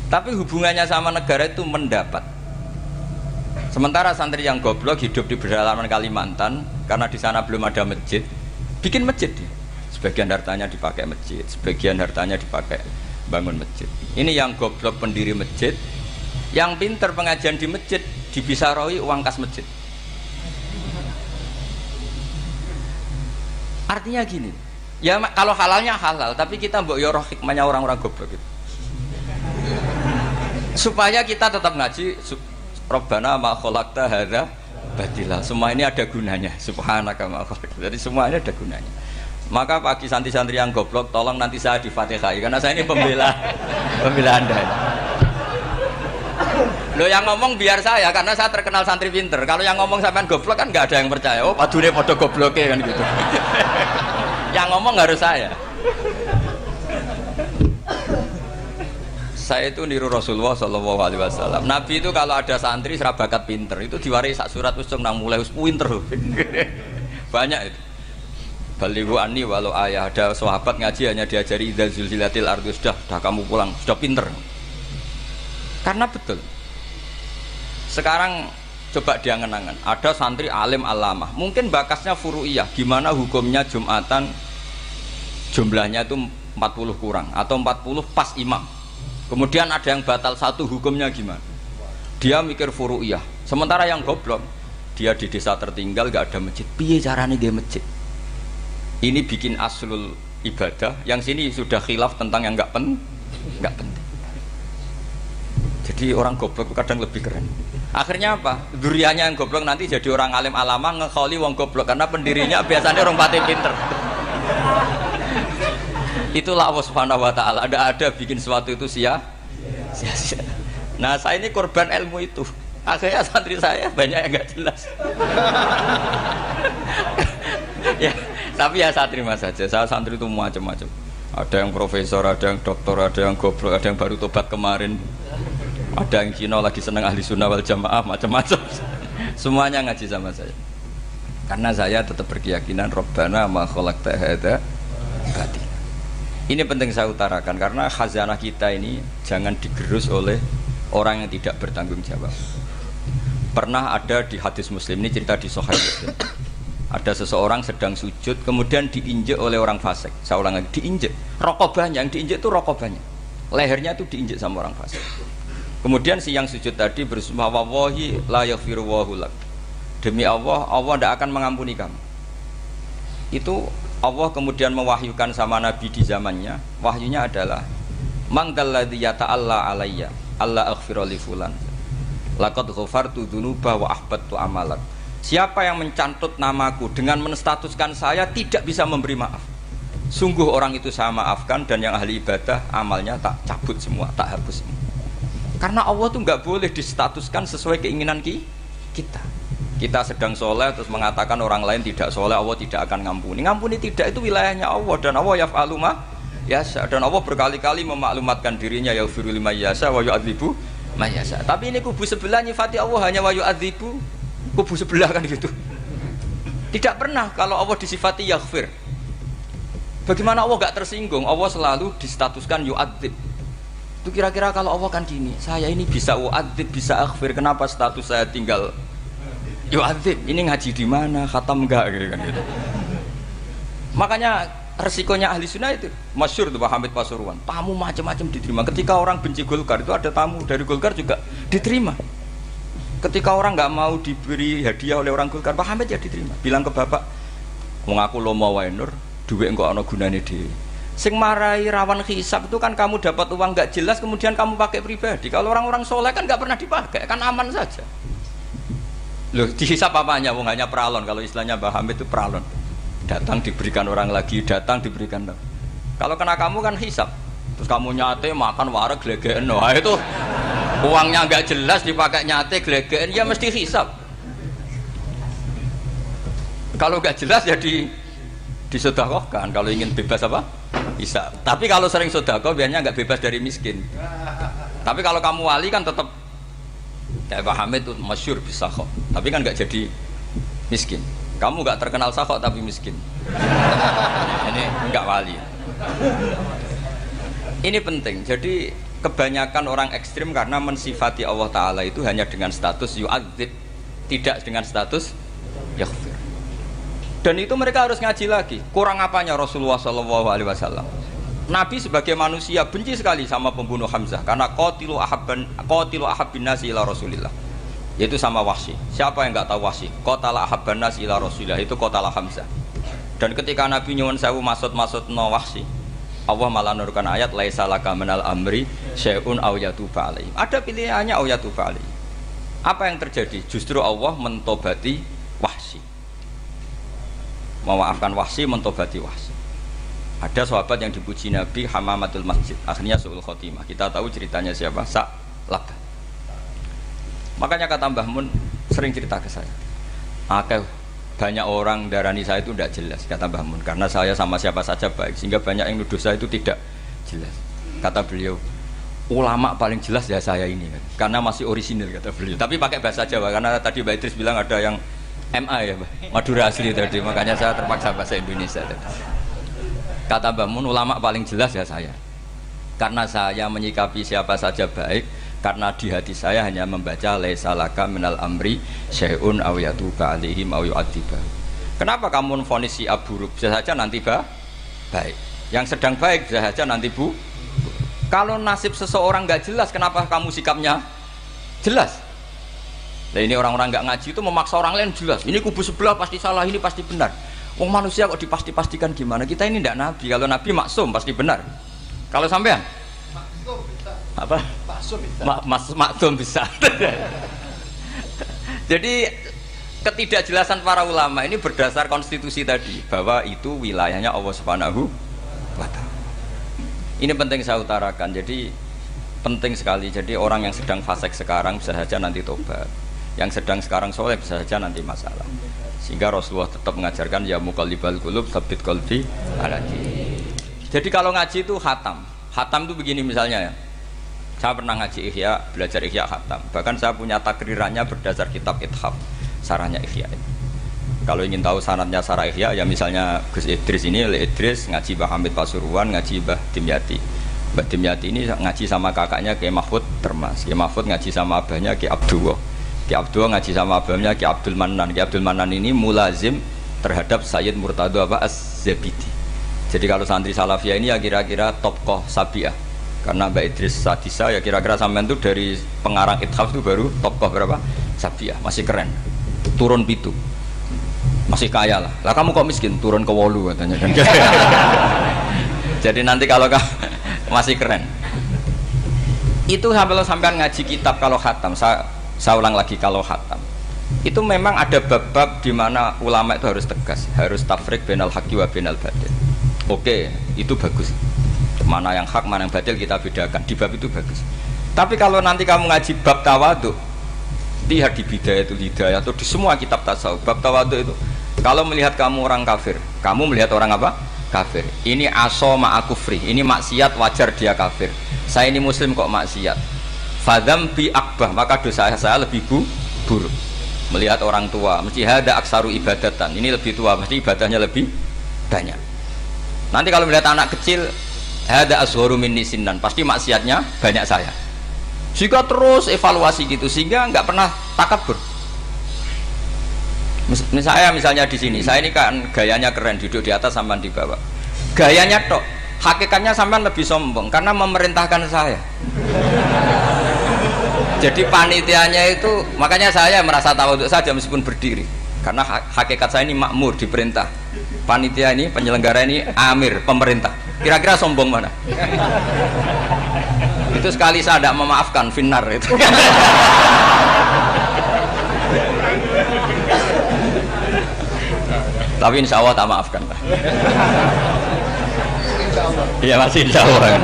Tapi hubungannya sama negara itu mendapat. Sementara santri yang goblok hidup di pedalaman Kalimantan, karena di sana belum ada masjid, bikin masjid. Sebagian hartanya dipakai masjid, sebagian hartanya dipakai bangun masjid. Ini yang goblok pendiri masjid, yang pinter pengajian di masjid dibisaroi uang kas masjid. Artinya gini, ya kalau halalnya halal, tapi kita mbok yo roh hikmahnya orang-orang goblok gitu. Supaya kita tetap ngaji, Rabbana ma khalaqta hadza batila. Semua ini ada gunanya. Subhanaka ma khalaqta. Jadi semua ini ada gunanya. Maka bagi santri-santri yang goblok, tolong nanti saya di-Fatihai karena saya ini pembela Anda. Lo yang ngomong biar saya karena saya terkenal santri pinter. Kalau yang ngomong sampean goblok kan nggak ada yang percaya. Oh, padune padha gobloke kan gitu. Yang ngomong harus saya. Saya itu niru Rasulullah Shallallahu Alaihi Wasallam. Nabi itu kalau ada santri serabakat pinter itu diwaris sak surat usung nang mulai pinter. Banyak itu. Balighu anni walau ayah, ada sahabat ngaji hanya diajari idza zulzilatil ardu, sudah kamu pulang, sudah pinter. Karena betul. Sekarang coba diangen-angen, ada santri alim alamah, mungkin bakasnya furu'iyah, gimana hukumnya Jumatan jumlahnya itu 40 kurang atau 40 pas imam. Kemudian ada yang batal satu, hukumnya gimana? Dia mikir furu'iyah. Sementara yang goblok, dia di desa tertinggal gak ada masjid. Piye caranya dia masjid? Ini bikin aslul ibadah, yang sini sudah khilaf tentang yang gak penting. Jadi orang goblok kadang lebih keren. Akhirnya apa? Duriannya yang goblok nanti jadi orang alim alama ngekholi wong goblok karena pendirinya biasanya orang pati pinter. Itulah Allah Subhanahu wa taala. Ada bikin sesuatu itu sia-sia. Nah, saya ini korban ilmu itu. Akhirnya santri saya banyak yang enggak jelas. Ya, tapi ya saya terima saja. Saya santri itu macam-macam. Ada yang profesor, ada yang doktor, ada yang goblok, ada yang baru tobat kemarin. Ada yang Cina lagi senang ahli sunnah wal jamaah, macam-macam. Semuanya ngaji sama saya. Karena saya tetap berkeyakinan Rabbana ma khalaqta hadza batila. Ini penting saya utarakan karena khazanah kita ini jangan digerus oleh orang yang tidak bertanggung jawab. Pernah ada di hadis Muslim, ini cerita di Sahih Muslim. Ada seseorang sedang sujud kemudian diinjek oleh orang fasik. Saya ulang lagi, diinjek. Rokobahnya yang diinjek itu rokobahnya. Lehernya itu diinjek sama orang fasik. Kemudian si yang sujud tadi bersumpah wallahi la yaghfiru wallahu lak. Demi Allah, Allah tidak akan mengampuni kamu. Itu Allah kemudian mewahyukan sama Nabi di zamannya. Wahyunya adalah man dalladzi yata'alla alayya alla aghfira li fulan. Laqad ghafartu dzunuba wa ahbattu amalak. Siapa yang mencantut namaku dengan menstatuskan saya tidak bisa memberi maaf. Sungguh orang itu saya maafkan dan yang ahli ibadah amalnya tak cabut semua, tak hapus semua. Karena Allah tuh nggak boleh distatuskan sesuai keinginan kita. Kita sedang soleh terus mengatakan orang lain tidak soleh, Allah tidak akan ngampuni. Ngampuni tidak, itu wilayahnya Allah dan Allah yaf'alu ma yasha. Dan Allah berkali-kali memaklumatkan dirinya yaghfiru liman yasha wa yu'adzibu man yasha. Tapi ini kubu sebelah nyifati Allah hanya wa yu'adzibu, kubu sebelah kan gitu. Tidak pernah kalau Allah disifati yaghfir. Bagaimana Allah gak tersinggung? Allah selalu distatuskan yu'adzib. Itu kira-kira kalau Allah kan gini, saya ini bisa u'adzib, bisa aghfir, kenapa status saya tinggal yu'adzib? Ini ngaji di mana? Khatam enggak gitu kan gitu. Makanya resikonya ahli sunnah itu masyhur tuh Pak Hamid Pasuruan. Tamu macam-macam diterima. Ketika orang benci Golkar itu ada tamu dari Golkar juga diterima. Ketika orang nggak mau diberi hadiah oleh orang Golkar, Pak Hamid ya diterima. Bilang ke bapak, mengaku lomo wae nur, duit enggak ana gunane dhewe. Sing marai rawan hisab itu kan kamu dapat uang nggak jelas kemudian kamu pakai pribadi. Kalau orang-orang soleh kan nggak pernah dipakai, kan aman saja. Loh, dihisab apanya? Wong hanya peralon. Kalau istilahnya Mbah Hamid itu peralon. Datang diberikan orang lagi, datang diberikan. Kalau kena kamu kan hisab. Terus kamu nyate makan wareg glegeken. Wah itu uangnya nggak jelas dipakai nyate glegeken, ya mesti hisab. Kalau nggak jelas ya disedekahkan. Kalau ingin bebas apa? Hisab. Tapi kalau sering sedekah biasanya nggak bebas dari miskin. Tapi kalau kamu wali kan tetap kayak Pak Hamid itu masyhur bisa kok. Tapi kan nggak jadi miskin. Kamu nggak terkenal sakok tapi miskin. Ini nggak wali. Ini penting. Jadi kebanyakan orang ekstrim karena mensifati Allah Ta'ala itu hanya dengan status yu'adzib, tidak dengan status yaghfir. Dan itu mereka harus ngaji lagi. Kurang apanya Rasulullah SAW? Nabi sebagai manusia benci sekali sama pembunuh Hamzah karena qatilu ahabbin nasi ila Rasulillah, yaitu sama Wahsy. Siapa yang nggak tahu Wahsy? Qatala ahabban nasi ila Rasulillah, itu qatala Hamzah. Dan ketika Nabi nyuwun sewu maksud no Wahsy, Allah malah nurkan ayat laisa laka minal amri syai'un aw yatuba alaihi. Ada pilihannya aw yatuba alaihi. Apa yang terjadi? Justru Allah mentobati Wahsy. Memaafkan Wahsy, mentobati Wahsy. Ada sahabat yang dipuji Nabi hamamatul masjid, akhirnya su'ul khotimah. Kita tahu ceritanya siapa? Sa'labah. Makanya kata Mbah Mun sering cerita ke saya. Banyak orang darani saya itu tidak jelas, kata Mbah Mun, karena saya sama siapa saja baik, sehingga banyak yang nuduh saya itu tidak jelas. Kata beliau, ulama paling jelas ya saya ini kan, karena masih orisinil, kata beliau. Tapi pakai bahasa Jawa, karena tadi Mbak Idris bilang ada yang MA ya, Madura asli tadi, makanya saya terpaksa bahasa Indonesia tadi. Kata Mbah Mun, ulama paling jelas ya saya, karena saya menyikapi siapa saja baik, karena di hati saya hanya membaca laisa laka minal amri syai'un aw yatuka alaihim aw yu'adziba. Kenapa kamu vonis si buruk? Bisa saja nanti baik. Yang sedang baik bisa saja nanti Kalau nasib seseorang nggak jelas, kenapa kamu sikapnya jelas? Nah ini orang-orang nggak ngaji itu memaksa orang lain jelas. Ini kubu sebelah pasti salah, ini pasti benar. Wong manusia kok dipasti-pastikan gimana? Kita ini tidak nabi. Kalau nabi maksum pasti benar. Kalau sampean maksum bisa. Apa? Maksum bisa. Jadi ketidakjelasan para ulama ini berdasar konstitusi tadi, bahwa itu wilayahnya Allah Subhanahu wa Ta'ala. Ini penting saya utarakan. Jadi penting sekali. Jadi orang yang sedang fasik sekarang bisa saja nanti tobat. Yang sedang sekarang soleh bisa saja nanti masalah. Sehingga Rasulullah tetap mengajarkan ya muqallibal qulub tsabbit qalbi ala dinik. Jadi kalau ngaji itu khatam. Khatam itu begini misalnya ya. Saya pernah ngaji Ihya, belajar Ihya khatam. Bahkan saya punya takrirannya berdasar kitab Ithaf, sarahnya Ihya. Kalau ingin tahu sanadnya sarah Ihya ya misalnya Gus Idris ini, oleh Idris ngaji Mbah Hamid Pasuruan, ngaji Mbah Dimyati. Mbah Dimyati ini ngaji sama kakaknya Kiai Mahfud Termas. Kiai Mahfud ngaji sama abahnya Kiai Abdullah. Kiai Abdullah ngaji sama abahnya Kiai Abdul Manan. Kiai Abdul Manan ini mulazim terhadap Sayyid Murtado Az-Zabidi. Jadi kalau santri Salafiyah ini ya kira-kira tokoh Sabiah. Karena Mbak Idris Sadisa ya kira-kira sampean itu dari pengarang Ithaf itu baru tokoh berapa? Sabiah, masih keren. Turun pitu. Masih kaya lah. Lah kamu kok miskin? Turun ke 8 katanya kan. Jadi nanti kalau masih keren. Itu sampean ngaji kitab kalau khatam. Saya ulang lagi kalau khatam. Itu memang ada bab-bab di mana ulama itu harus tegas, harus tafriq bainal haqqi wa bainal batil. Oke, itu bagus. Mana yang hak, mana yang batil kita bedakan. Di bab itu bagus. Tapi kalau nanti kamu ngaji bab tawadhu, lihat di Bidayatul Hidayah atau di semua kitab tasawuf, bab tawadhu itu, kalau melihat kamu orang kafir, kamu melihat orang apa? Kafir. Ini aso ma'akufri, ini maksiat wajar dia kafir. Saya ini muslim kok maksiat. Fadam bi akbah, maka dosa saya lebih buruk. Melihat orang tua, mesti hada aksaru ibadatan, ini lebih tua, mesti ibadahnya lebih banyak. Nanti kalau melihat anak kecil, hada asgharu minni sinnan, pasti maksiatnya banyak saya. Jika terus evaluasi gitu, sehingga nggak pernah takabur. Misalnya di sini, saya ini kan gayanya keren, duduk di atas sampai di bawah. Gayanya tok, hakikatnya sampai lebih sombong karena memerintahkan saya. Jadi panitianya itu, makanya saya merasa tawadhu saja meskipun berdiri, karena hakikat saya ini makmur, diperintah. Panitia ini, penyelenggara ini amir, pemerintah. Kira-kira sombong mana? Itu sekali saya tidak memaafkan finnar itu. Tapi insya Allah tak maafkan. Iya masih insya Allah.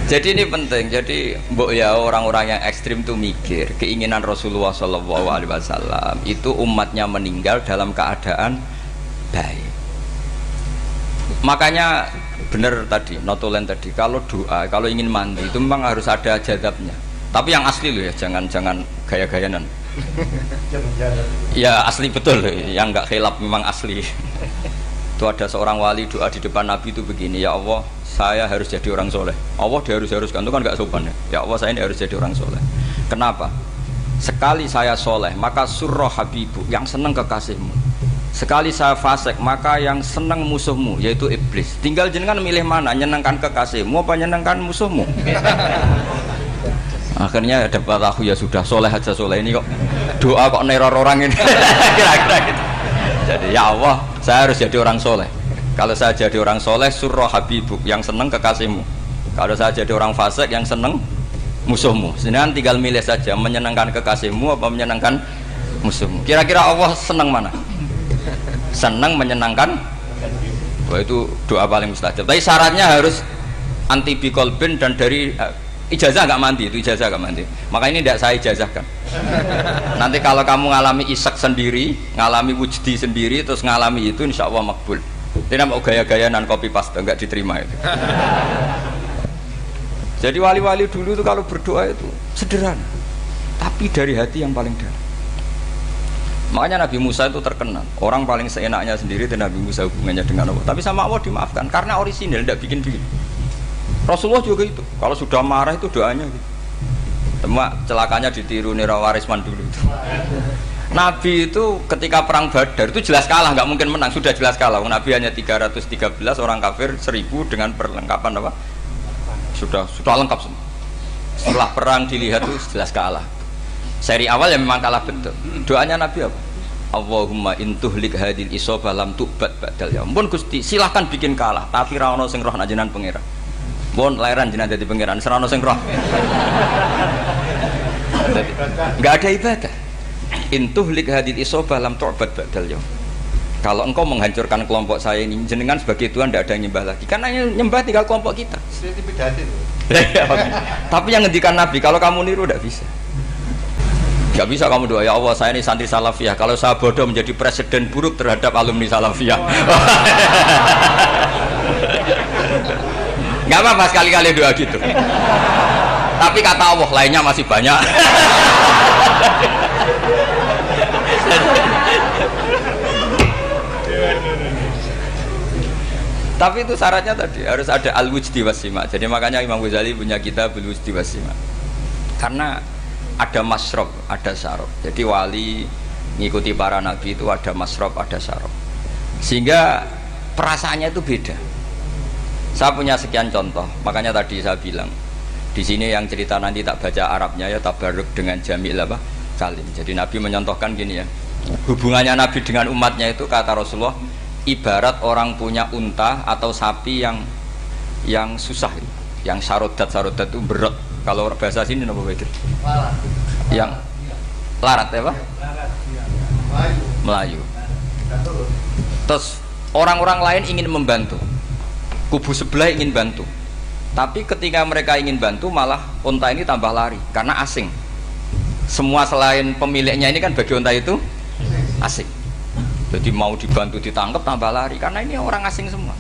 Jadi ini penting. Jadi mbok ya orang-orang yang ekstrim itu mikir keinginan Rasulullah SAW itu umatnya meninggal dalam keadaan baik. Makanya benar tadi, notulen tadi, kalau doa, kalau ingin mandi itu memang harus ada jadabnya. Tapi yang asli loh ya, jangan gaya-gayanan. Ya asli betul loh, yang nggak khilaf memang asli. Itu ada seorang wali doa di depan Nabi itu begini, ya Allah, saya harus jadi orang soleh. Allah diharuskan, itu kan nggak sopan ya. Ya Allah, saya ini harus jadi orang soleh. Kenapa? Sekali saya soleh, maka surroh habibu, yang senang kekasihmu. Sekali saya fasik, maka yang senang musuhmu, yaitu iblis. Tinggal jenengan milih mana, nyenangkan kekasihmu apa nyenangkan musuhmu. Akhirnya dapat aku ya sudah, soleh aja soleh, ini kok doa kok neror orang ini. Kira-kira gitu. Jadi ya Allah, saya harus jadi orang soleh. Kalau saya jadi orang soleh, surroh habibuk, yang senang kekasihmu. Kalau saya jadi orang fasik, yang senang musuhmu. Senang tinggal milih saja menyenangkan kekasihmu apa menyenangkan musuhmu. Kira-kira Allah senang mana? Senang menyenangkan. Wah, itu doa paling mustajab. Tapi syaratnya harus anti biqalbin dan dari ijazah nggak mandi, itu ijazah nggak mandi. Maka ini tidak saya ijazahkan. Nanti kalau kamu ngalami isak sendiri, ngalami wujdi sendiri, terus ngalami itu insya Allah makbul. Tidak mau gaya-gayaan copy paste, nggak diterima itu. Jadi wali-wali dulu itu kalau berdoa itu sederhana, tapi dari hati yang paling dalam. Makanya Nabi Musa itu terkenal, orang paling seenaknya sendiri dan Nabi Musa hubungannya dengan Allah. Tapi sama Allah dimaafkan karena orisinil, tidak bikin-bikin. Rasulullah juga itu, kalau sudah marah itu doanya gitu. Cuma celakanya ditiru Nira Warisman dulu itu. Nabi itu ketika perang Badar itu jelas kalah, nggak mungkin menang, sudah jelas kalah. Nabi hanya 313, orang kafir 1000 dengan perlengkapan apa? Sudah lengkap semua. Setelah perang dilihat itu jelas kalah. Seri awal ya memang kalah betul. Doanya Nabi apa? Allahumma intuhlik hadil isobah lam tu'bad ba'dal ya. Ampun Gusti, silahkan bikin kalah, tapi ra ono sing roh najenan pangeran. Bon lairan jenengan dadi pangeran, ora ono sing roh. Enggak ada ibadah. Intuhlik hadil isobah lam tu'bad ba'dal ya. Kalau engkau menghancurkan kelompok saya ini, jenengan sebagai Tuhan tidak ada yang nyembah lagi. Karena yang nyembah tinggal kelompok kita. Tapi yang ngendikan Nabi, kalau kamu niru tidak bisa. Gak bisa kamu doa, ya Allah saya ini santri salafiyah, kalau saya bodoh menjadi presiden buruk terhadap alumni salafiyah. Gak apa-apa sekali-kali doa gitu. Tapi kata Allah lainnya masih banyak. Tapi itu syaratnya tadi harus ada al-wujdi wasima. Jadi makanya Imam Ghazali punya kitab al-wujdi wasima. Karena ada masrob, ada syarab. Jadi wali ngikuti para nabi itu ada masrob, ada syarab. Sehingga perasaannya itu beda. Saya punya sekian contoh. Makanya tadi saya bilang di sini yang cerita nanti tak baca Arabnya ya tabarruk dengan jamil apa kalim. Jadi Nabi menyontohkan gini ya. Hubungannya Nabi dengan umatnya itu kata Rasulullah ibarat orang punya unta atau sapi yang susah, yang sarodat itu berat. Kalau bahasa sini apa begitu? Yang larat ya Pak? Melayu. Terus orang-orang lain ingin membantu, kubu sebelah ingin bantu, tapi ketika mereka ingin bantu malah unta ini tambah lari karena asing. Semua selain pemiliknya ini kan bagi unta itu asing. Jadi mau dibantu ditangkap tambah lari karena ini orang asing semua.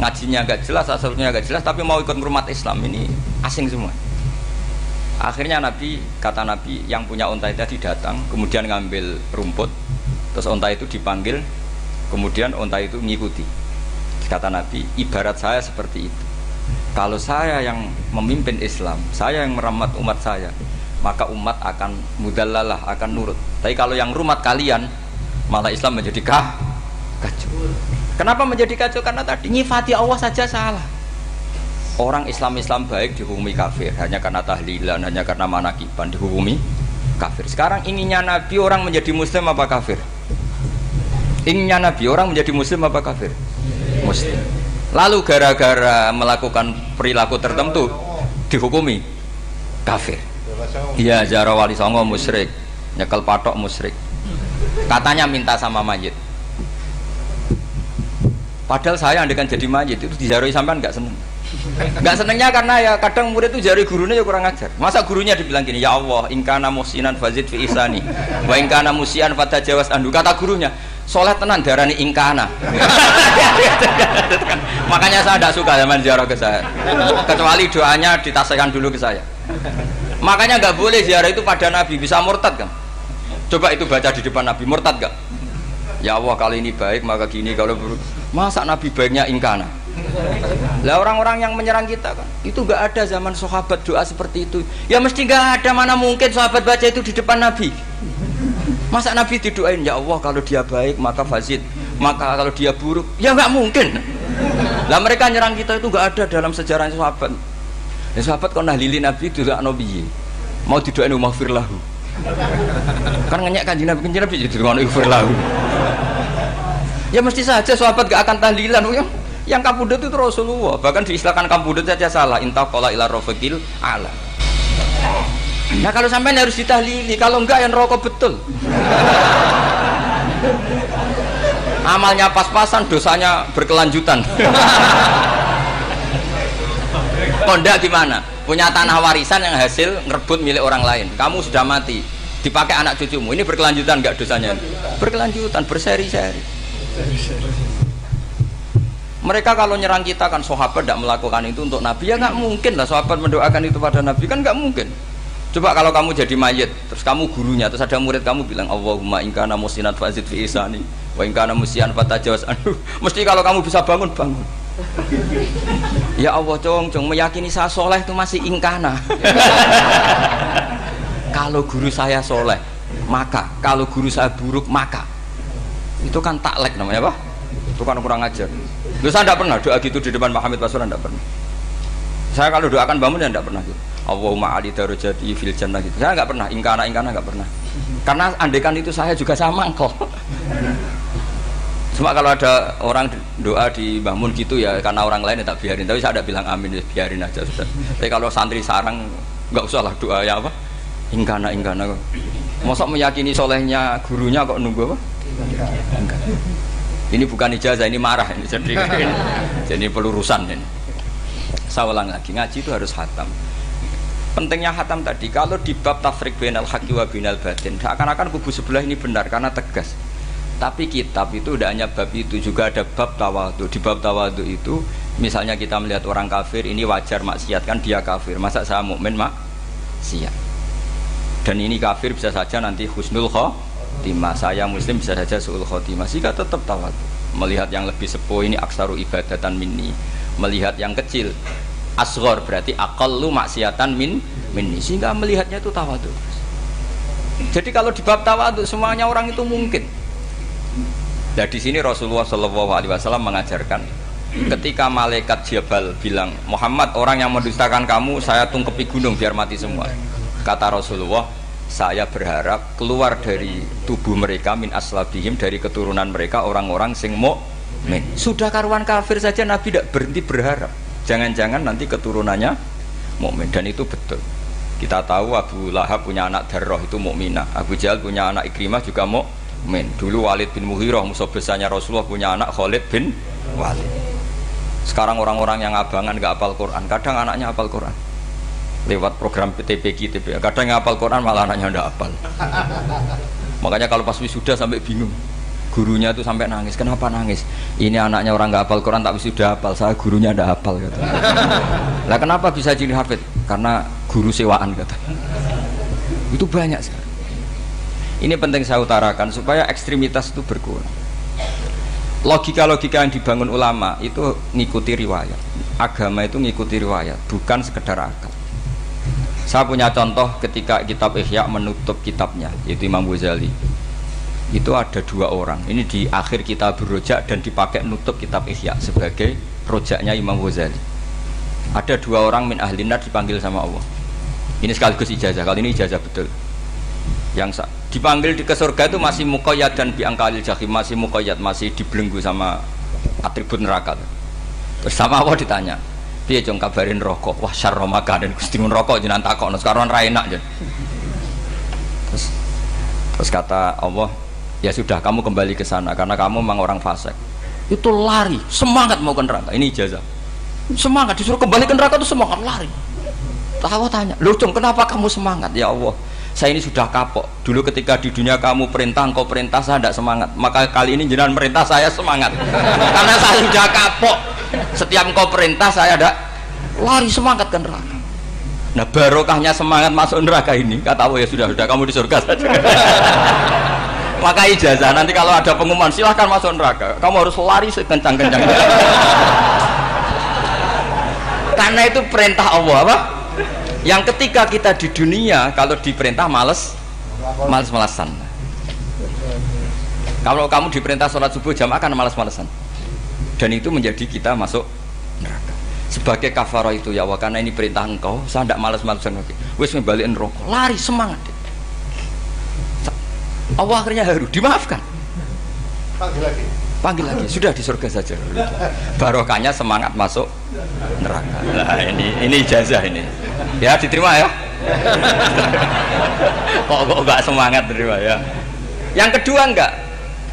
Ngajinya agak jelas, asalnya agak jelas, tapi mau ikut umat Islam ini asing semua. Akhirnya kata Nabi yang punya unta itu tadi datang, kemudian ngambil rumput, terus unta itu dipanggil, kemudian unta itu ngikuti. Kata Nabi, ibarat saya seperti itu. Kalau saya yang memimpin Islam, saya yang merawat umat saya, maka umat akan mudallalah, akan nurut. Tapi kalau yang rumat kalian, malah Islam menjadi kacau. Kenapa menjadi kacau? Karena tadi nyifati Allah saja salah. Orang Islam baik dihukumi kafir hanya karena tahlilan, hanya karena manakiban dihukumi kafir. Sekarang inginnya Nabi orang menjadi muslim apa kafir? Inginnya Nabi orang menjadi muslim apa kafir? Muslim. Lalu gara-gara melakukan perilaku tertentu dihukumi kafir. Iya, ziarah wali songo musyrik, nyekel patok musyrik. Katanya minta sama mayit. Padahal saya andekan jadi mayit itu diziarahi sampean nggak seneng. Nggak senengnya karena ya kadang murid itu jari gurunya ya kurang ajar. Masa gurunya dibilang gini, ya Allah, ingkana musinan fazid fi ihsani, wa ingkana musian fatajawas andu. Kata gurunya, soleh tenan darani ingkana. Makanya saya tidak suka zaman ziarah ke saya. Kecuali doanya ditasihkan dulu ke saya. Makanya nggak boleh ziarah itu pada Nabi, bisa murtad kan? Coba itu baca di depan Nabi, murtad gak? Ya Allah kali ini baik maka gini, kalau buruk. Masa Nabi baiknya ingkana? Lah orang-orang yang menyerang kita kan, itu gak ada zaman sahabat doa seperti itu. Ya mesti gak ada, mana mungkin sahabat baca itu di depan Nabi. Masa Nabi didoain, ya Allah kalau dia baik maka fazid, maka kalau dia buruk, ya gak mungkin. Lah mereka nyerang kita itu gak ada dalam sejarah sahabat. Ya sahabat kok nahlili Nabi itu gak nabi, mau didoain maghfir lahu. Kan ngenyek kanjeng Nabi jadi ngono ighfir lahu. Ya mesti saja sahabat gak akan tahlilan. Yang kabudut itu Rasulullah, bahkan diistilahkan kabudut saja salah. Intaqala ila rafiqil ala. Nah kalau sampai harus ditahlili, kalau enggak yang rokok betul. Amalnya pas-pasan, dosanya berkelanjutan. Kondak gimana? Punya tanah warisan yang hasil ngerebut milik orang lain. Kamu sudah mati, dipakai anak cucumu. Ini berkelanjutan enggak dosanya? Berkelanjutan, berseri-seri. Mereka kalau nyerang kita kan sahabat tidak melakukan itu untuk Nabi, ya nggak mungkin lah sahabat mendoakan itu pada Nabi, kan nggak mungkin. Coba kalau kamu jadi mayit, terus kamu gurunya, terus ada murid kamu bilang Allahumma in kana musinat fazid fi isani wa in kana musian fatajawaz anhu. Mesti kalau kamu bisa bangun. Ya Allah, cong meyakini saya soleh itu masih ingkana. Kalau guru saya soleh, maka kalau guru saya buruk, maka itu kan taklek namanya, apa? Itu kan kurang ajar. Loh, saya tidak pernah doa gitu di depan Muhammad Rasulullah, tidak pernah. Saya kalau doakan bangun ya tidak pernah gitu. Allahumma ali darajati fil jannah gitu. Saya nggak pernah, ingkana nggak pernah. Karena andekan itu saya juga sama kok. Cuma kalau ada orang doa di Mbah Mun gitu ya karena orang lain ya tak biarin. Tapi saya ada bilang amin, ya biarin aja sudah. Tapi kalau santri sarang nggak usah lah doa ya apa? Ingkana kok. Mosok meyakini solehnya gurunya kok nunggu apa? Ini bukan ijazah, ini marah ini. Jadi pelurusan ini. Saya ulang lagi, ngaji itu harus khatam. Pentingnya khatam tadi, kalau di bab tafriq bainal haqqi wa bainal batin, seakan-akan kubu sebelah ini benar karena tegas. Tapi kitab itu tidak hanya bab itu, juga ada bab tawadhu. Di bab tawadhu itu, misalnya kita melihat orang kafir, ini wajar maksiat kan dia kafir. Masa saya mukmin maksiat? Dan ini kafir bisa saja nanti husnul khotimah, saya muslim bisa saja su'ul khotimah. Jika tetap tawadhu, melihat yang lebih sepuh ini aksaru ibadatan minni, melihat yang kecil asghar berarti aqallu maksiatan minni, sehingga melihatnya itu tawadhu. Jadi kalau di bab tawadhu semuanya orang itu mungkin. Nah di sini Rasulullah SAW mengajarkan ketika malaikat Jabal bilang Muhammad, orang yang mendustakan kamu saya tungkepi gunung biar mati semua. Kata Rasulullah, saya berharap keluar dari tubuh mereka min aslabihim, dari keturunan mereka orang-orang sing mukmin. Sudah karuan kafir saja Nabi tidak berhenti berharap. Jangan-jangan nanti keturunannya mukmin, dan itu betul. Kita tahu Abu Lahab punya anak Darroh itu mukminah. Abu Jahal punya anak Ikrimah juga mukmin. Dulu Walid bin Mughirah musuh besarnya Rasulullah punya anak Khalid bin Walid. Sekarang orang-orang yang abangan nggak hafal Quran, kadang anaknya hafal Quran. Lewat program PTPQ, kadang yang hafal Quran malah anaknya nggak hafal. Makanya kalau pas wisuda sampai bingung. Gurunya itu sampai nangis. Kenapa nangis? Ini anaknya orang nggak hafal Quran tak wisuda hafal, saya gurunya nggak hafal kata. Lah kenapa bisa jadi hafid? Karena guru sewaan kata. Itu banyak sekali. Ini penting saya utarakan supaya ekstremitas itu berkurang. Logika-logika yang dibangun ulama itu ngikuti riwayat. Agama itu ngikuti riwayat, bukan sekedar akal. Saya punya contoh ketika kitab Ihya menutup kitabnya, yaitu Imam Ghazali. Itu ada dua orang. Ini di akhir kitab Rojak dan dipakai nutup kitab Ihya sebagai rojaknya Imam Ghazali. Ada dua orang min ahlinar dipanggil sama Allah. Ini sekaligus ijazah. Kali ini ijazah betul. Yang dipanggil di ke surga itu masih muqayyad dan biangkalil jahim, masih muqayyad, masih dibelenggu sama atribut neraka. Terus sama Allah ditanya, piye jong kabarin rokok? Wah syarra makanan Gusti mun rokok jenengan takokno sekarang ra enak jen. Terus kata Allah, ya sudah kamu kembali ke sana karena kamu memang orang fasik. Itu lari, semangat mau ke neraka. Ini ijazah. Semangat disuruh kembali ke neraka itu semangat lari. Allah tanya, "Loh, Jong, kenapa kamu semangat?" Ya Allah, saya ini sudah kapok. Dulu ketika di dunia kamu perintah, engkau perintah, saya tidak semangat. Maka kali ini jenengan perintah, saya semangat. Karena saya sudah kapok. Setiap engkau perintah, saya ada lari semangat ke neraka. Nah barokahnya semangat masuk neraka ini, kata Allah, ya sudah kamu di surga saja. Maka ijazah nanti kalau ada pengumuman silahkan masuk neraka, kamu harus lari sekencang-kencang. Karena itu perintah Allah apa? Yang ketika kita di dunia kalau diperintah males-malesan. Kalau kamu diperintah sholat subuh jamaah kan males-malesan. Dan itu menjadi kita masuk neraka. Sebagai kafarah itu ya Allah, karena ini perintah engkau, saya tidak males-malesan lagi. Wes ngebalikin rokok, lari semangat. Allah akhirnya haru, dimaafkan. Panggil lagi, sudah di surga saja. Barokahnya semangat masuk neraka. Nah, ini ijazah ini. Ya diterima ya. Kok enggak semangat terima ya. Yang kedua enggak.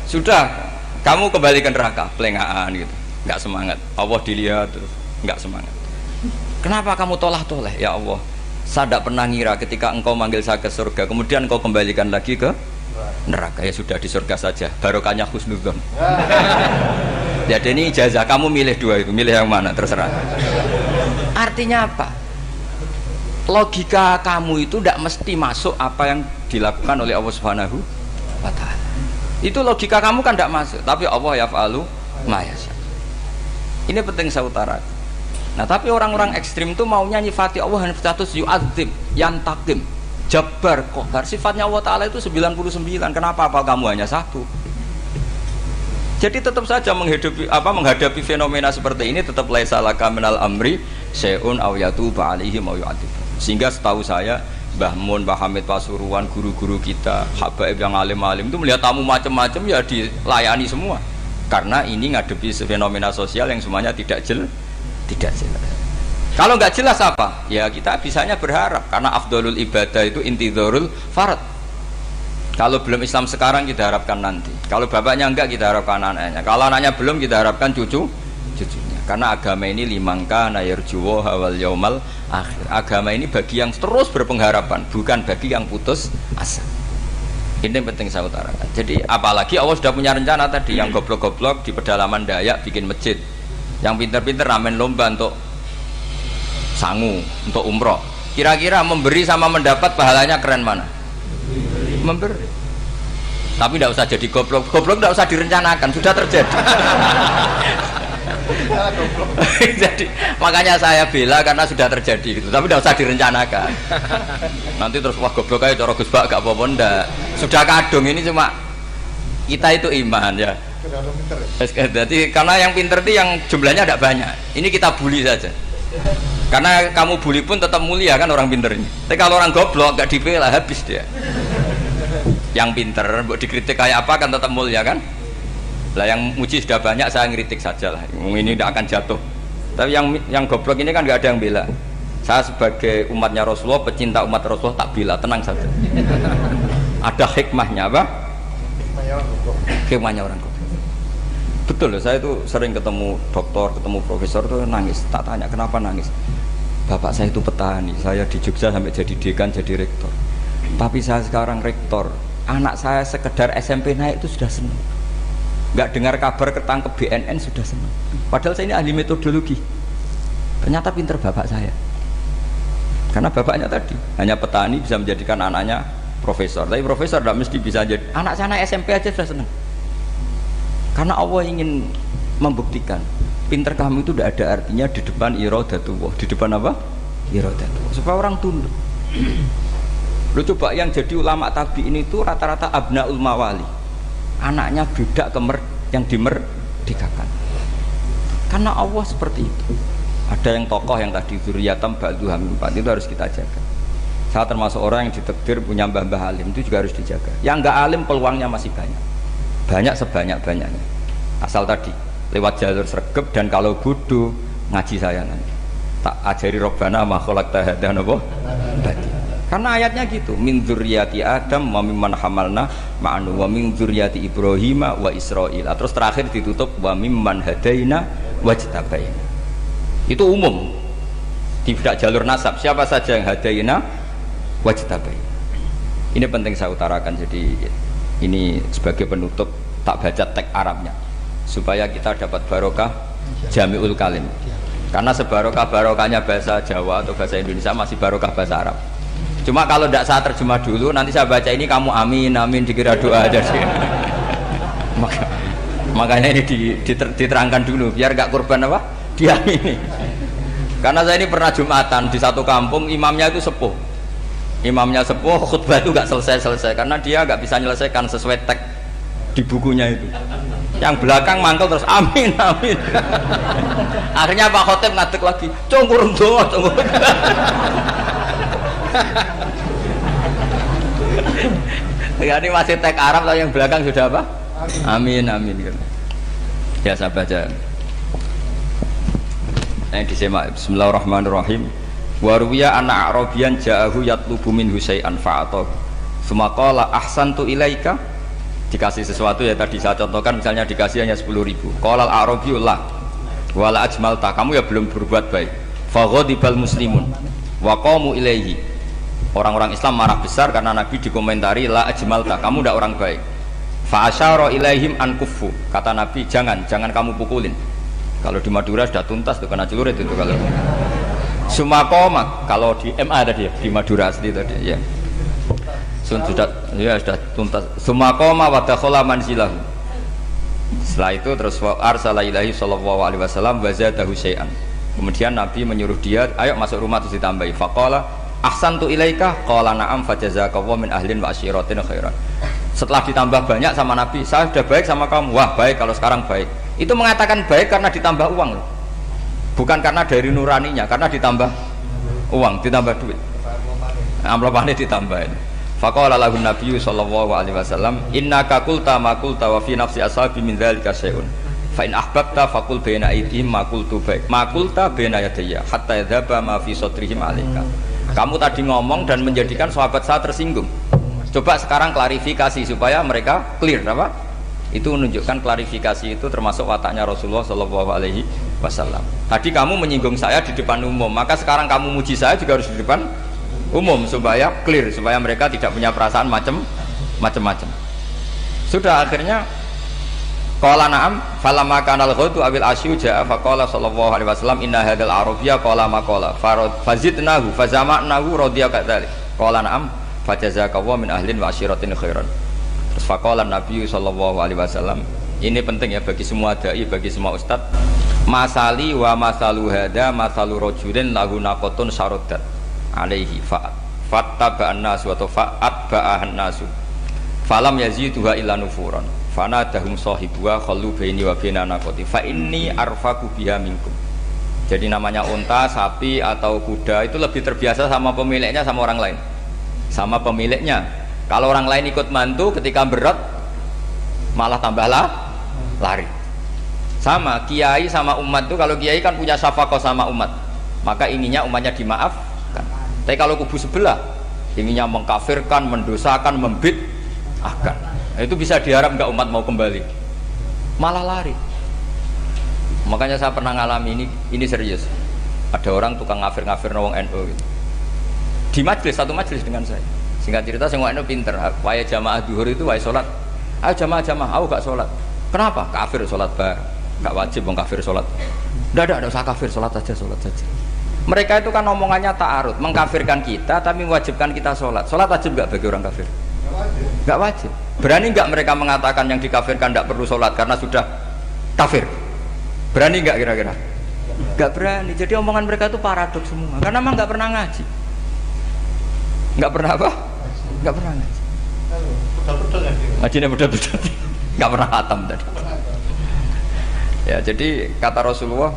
Sudah kamu kembali ke neraka, pelengahan gitu. Enggak semangat. Allah dilihat terus enggak semangat. Kenapa kamu toleh? Ya Allah, saya tidak pernah ngira ketika engkau manggil saya ke surga, kemudian engkau kembalikan lagi ke neraka. Ya sudah di surga saja, barokahnya husnudzon. Jadi ini ijazah, kamu milih dua itu, milih yang mana terserah. Artinya apa? Logika kamu itu tidak mesti masuk apa yang dilakukan oleh Allah Subhanahu wa Ta'ala. Itu logika kamu kan tidak masuk, tapi Allah yaf'alu ma yasha. Ini penting saya utarakan. Nah tapi orang-orang ekstrim itu maunya nyifati Allah dengan status yu'adzib, yantakim, jabbar, qahar. Sifatnya Allah Ta'ala itu 99. Kenapa apa kamu hanya satu? Jadi tetap saja menghadapi fenomena seperti ini tetap laisa laka minal amri syai'un aw yatuba alaihi mau yu'adzib. Sehingga setahu saya Mbah Mun, Mbah Hamid Pasuruan, guru-guru kita, habaib yang alim-alim itu melihat tamu macam-macam ya dilayani semua. Karena ini ngadepi fenomena sosial yang semuanya tidak jelas. Kalau nggak jelas apa? Ya kita bisanya berharap karena afdolul ibadah itu intidharul farad. Kalau belum Islam sekarang kita harapkan nanti. Kalau bapaknya enggak kita harapkan anaknya. Kalau anaknya belum kita harapkan cucunya. Karena agama ini limangka nayarjuwa hawal yaumal akhir. Agama ini bagi yang terus berpengharapan, bukan bagi yang putus asa. Ini penting saya utarakan. Jadi apalagi Allah sudah punya rencana tadi, yang goblok-goblok di pedalaman Dayak bikin masjid. Yang pinter-pinter ramen lomba untuk sangu, untuk umroh. Kira-kira memberi sama mendapat pahalanya keren mana? Memberi. Tapi tidak usah jadi goblok. Goblok tidak usah direncanakan, sudah terjadi. Jadi makanya saya bela karena sudah terjadi gitu. Tapi tidak usah direncanakan. Nanti terus wah goblok aja cara Gus Bak gak apa-apa ndak. Sudah kadung ini cuma kita itu iman ya. Jadi karena yang pinter itu yang jumlahnya tidak banyak. Ini kita bully saja. Karena kamu bully pun tetap mulia kan orang pinter ini. Tapi kalau orang goblok gak dibela habis dia. Yang pinter buat dikritik kayak apa kan tetap mulia kan. Lah yang muji sudah banyak saya ngeritik saja lah. Ini tidak akan jatuh. Tapi yang goblok ini kan gak ada yang bela. Saya sebagai umatnya Rasulullah, pecinta umat Rasulullah tak bela, tenang saja. Ada hikmahnya apa? Hikmahnya orang goblok. Betul loh, saya itu sering ketemu dokter, ketemu profesor tuh nangis. Tak tanya kenapa nangis. Bapak saya itu petani, saya di Jogja sampai jadi dekan, jadi rektor. Tapi saya sekarang rektor, anak saya sekedar SMP naik itu sudah senang. Nggak dengar kabar ketangkep BNN sudah senang. Padahal saya ini ahli metodologi. Ternyata pinter bapak saya. Karena bapaknya tadi hanya petani bisa menjadikan anaknya profesor. Tapi profesor tidak mesti bisa jadi. Anak saya naik SMP aja sudah senang. Karena Allah ingin membuktikan pinter kamu itu tidak ada artinya di depan iradatullah. Di depan apa? Iradatullah. Supaya orang tunduk. Lu coba yang jadi ulama tabi'in itu rata-rata abnaul mawali. Anaknya budak yang dimerdekakan. Karena Allah seperti itu. Ada yang tokoh yang tadi dzurriyatam ba'duha min ba'd, itu harus kita jaga. Saya termasuk orang yang ditakdir punya mbah-mbah alim, itu juga harus dijaga. Yang enggak alim peluangnya masih banyak. Banyak sebanyak-banyaknya. Asal tadi lewat jalur sregep dan kalau bodoh ngaji saya nanti. Tak ajari robbana ma khalaqta hadza napa? Karena ayatnya gitu, min dzurriyyati Adam wa mimman hamalna ma'anu wa min dzurriyyati Ibrahim wa Israil. Terus terakhir ditutup wa mimman hadaina wajtabaina. Itu umum. Tidak jalur nasab. Siapa saja yang hadaina wajtabaina. Ini penting saya utarakan. Jadi ini sebagai penutup tak baca teks Arabnya supaya kita dapat barokah jami'ul kalim. Karena sebarokah-barokahnya bahasa Jawa atau bahasa Indonesia masih barokah bahasa Arab. Cuma kalau tidak saya terjemah dulu, nanti saya baca ini kamu amin amin dikira doa aja sih. Makanya ini diterangkan dulu biar gak korban apa? Diamini. Karena saya ini pernah Jumatan di satu kampung, imamnya itu sepuh. Imamnya sepuh, khutbah itu gak selesai-selesai karena dia gak bisa menyelesaikan sesuai teks di bukunya itu. Yang belakang mantul terus amin amin. Akhirnya Pak Khotib ngadeg lagi, cungkurung doa, cungkurung. Ya ini masih teks Arab, tapi yang belakang sudah apa? Amin amin. Ya saya baca. Disimak. Bismillahirrahmanirrahim. Wa ruwiya anna a'rabiyan ja'ahu yatlubu min husai'an fa'atahu. Sumaqala ahsantu ilaika. Dikasih sesuatu ya tadi saya contohkan misalnya dikasih hanya 10.000. Qala al-a'rabiyyu la wala ajmalta, kamu ya belum berbuat baik. Fa ghadibal muslimun wa qamu ilaihi. Orang-orang Islam marah besar karena Nabi dikomentari la ajmalta, kamu tidak orang baik. Fa asyara ilaihim an kuffu. Kata Nabi, jangan kamu pukulin. Kalau di Madura sudah tuntas tuh kena celurit itu kalau. Sumakoma kalau di MA tadi ya, di Madura asli tadi ya. Sudah tuntas. Sumakoma wa dakhala manzilahu. Setelah itu terus arsala ilahi sallallahu alaihi wasallam wa zadahu syai'an. Kemudian Nabi menyuruh dia, ayo masuk rumah terus ditambahi. Faqala ahsantu ilaika qala na'am fajazakallahu min ahlin wa asyiratin khairan. Setelah ditambah banyak sama Nabi, saya sudah baik sama kamu. Wah, baik kalau sekarang baik. Itu mengatakan baik karena ditambah uang loh. Bukan karena dari nuraninya, karena ditambah uang, ditambah duit. Amplopane ditambahin. Faqala lahu nabiyyu sallallahu alaihi wasallam, innaka qulta ma qulta wa fi nafsi ashabi min dzalika syai'un. Fa in ahbabta faqul baina aydihim ma qultu baik. Ma qulta baina yadayya hatta yadhaba ma fi sadrihim alaika. Kamu tadi ngomong dan menjadikan sahabat saya tersinggung. Coba sekarang klarifikasi supaya mereka clear apa? Itu menunjukkan klarifikasi itu termasuk wataknya Rasulullah Shallallahu Alaihi Wasallam. Tadi kamu menyinggung saya di depan umum, maka sekarang kamu muji saya juga harus di depan umum supaya clear, supaya mereka tidak punya perasaan macam-macam. Sudah akhirnya qala na'am falamma kana al-ghadu awil asyu ja'a faqala sallallahu alaihi wasallam inna hadzal arabiyya qala ma qala fazidnahu fazama'nahu radiya kadzalik qala na'am fajazakallahu min ahlin wa asyiratin khairan. Terus faqala Nabi sallallahu alaihi wasallam, ini penting ya bagi semua dai, bagi semua ustaz. Masali wa masalu hada masalu rajulin lahu naqatun saraddat alaihi fattaba'an nasu wa fa'atba'ahan nasu falam yaziduha illa nufuran fanadahum sahibuha khallu baini wa baina naqati fa inni arfaqu biha minkum. Jadi namanya unta, sapi atau kuda itu lebih terbiasa sama pemiliknya sama orang lain. Sama pemiliknya. Kalau orang lain ikut mantu ketika berat malah tambahlah lari. Sama kiai sama umat itu, kalau kiai kan punya syafaqah sama umat, maka inginnya umatnya dimaafkan. Tapi kalau kubu sebelah inginnya mengkafirkan, mendosakan, membid'ahkan, itu bisa diharap nggak umat mau kembali, malah lari. Makanya saya pernah ngalami ini serius. Ada orang tukang ngafir-ngafir nawang NU gitu. Di majelis, satu majelis dengan saya. Singkat cerita saya NU pinter, waya jamaah duhur itu waya sholat. Ayo jamaah, aku gak sholat. Kenapa? Kafir sholat bar, gak wajib mau kafir sholat. Tidak usah kafir, sholat saja. Mereka itu kan omongannya ta'arud, mengkafirkan kita tapi mewajibkan kita sholat. Sholat wajib gak bagi orang kafir? Gak wajib. Berani gak mereka mengatakan yang dikafirkan gak perlu sholat karena sudah kafir? Berani gak kira-kira? Gak berani. Jadi omongan mereka itu paradoks semua, karena memang gak pernah ngaji. Gak pernah apa? Gak pernah ngaji. Ngajinya betul-betul gak pernah khatam tadi. Ya, jadi kata Rasulullah,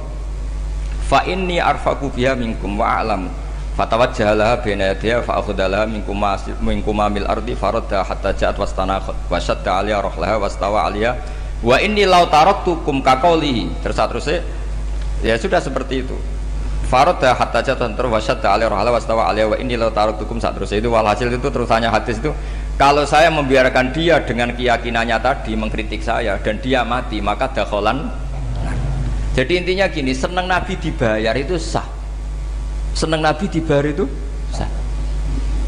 fa inni arfaqu biha minkum wa a'lamu fatawajjalaha baina yadayha fa akhudalaha minkum mil ardi faradda hatta ja'at wastanakhat wa shadda 'aliya rahlaha wastawa 'aliya wa inni law taraktukum kaqaulihi. Terus ya sudah seperti itu. Faradda hatta ja'at wa shadda 'aliya rahlaha wastawa 'aliya wa inni law taraktukum terus itu walhasil itu terusannya hadis itu, kalau saya membiarkan dia dengan keyakinannya tadi mengkritik saya dan dia mati maka dakholan. Jadi intinya gini, senang Nabi dibayar itu sah. Senang Nabi dibayar itu sah.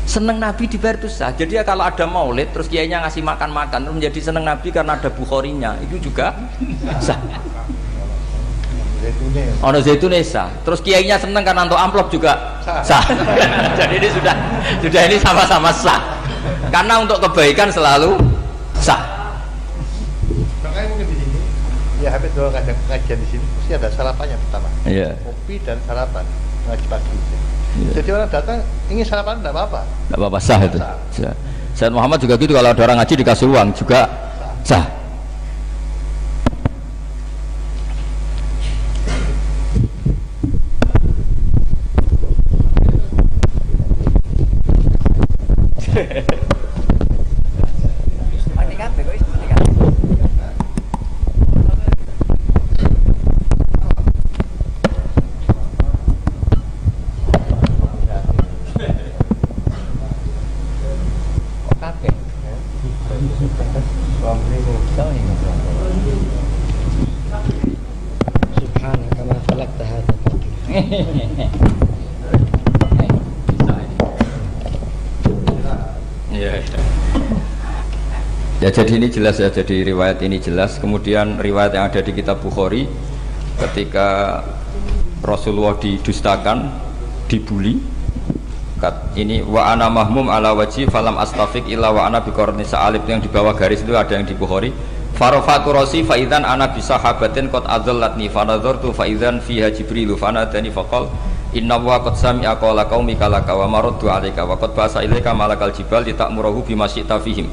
Senang Nabi dibayar itu sah. Jadi ya kalau ada maulid terus kiainya ngasih makan-makan terus menjadi senang Nabi karena ada Bukharinya, itu juga sah. Ono zaitun sah. Terus kiainya senang karena untuk amplop juga sah. Jadi ini sudah ini sama-sama sah. Karena untuk kebaikan selalu sah. Makanya mungkin di sini, ya habis doang kajian di sini, pasti ada sarapannya pertama. Iya. Kopi dan sarapan ngaji pagi. Iya. Jadi orang datang ingin sarapan tidak apa-apa. Tidak apa-apa, sah itu. Sah. Sayyid Muhammad juga gitu, kalau ada orang ngaji dikasih uang juga sah. Ya, ya jadi ini jelas ya, jadi riwayat ini jelas. Kemudian riwayat yang ada di kitab Bukhari ketika Rasulullah didustakan, dibuli. Ini wa ana mahmum ala wajhi falam astafik illa wa ana biqarni sa'alib, yang di bawah garis itu ada yang di Bukhari. Farafatu rasi fa idzan ana bi sahabatin qad adzallatni fa nadartu fa idzan fiha jibril fa nadani faqal inna wa qad sami'a qala qaumika laka wa maraddu 'alaika wa qad basa ilaika malakal jibal litakmurahu bima syi'ta fihim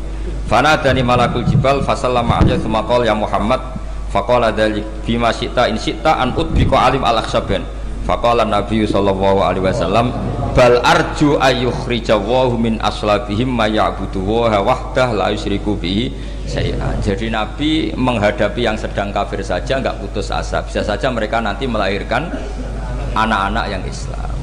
fa nadani malakul jibal fa sallama 'alaihi tsumma qala ya Muhammad fa qala dzalik bima syi'ta in syi'ta an udbika alim al-akhsaban fa qala an-nabiy sallallahu alaihi wasallam bal arju ayyukhrijawahu min aslabihim may ya'budu wa wahdah la yusyriku bihi syai'an. Jadi Nabi menghadapi yang sedang kafir saja enggak putus asa. Bisa saja mereka nanti melahirkan anak-anak yang Islam.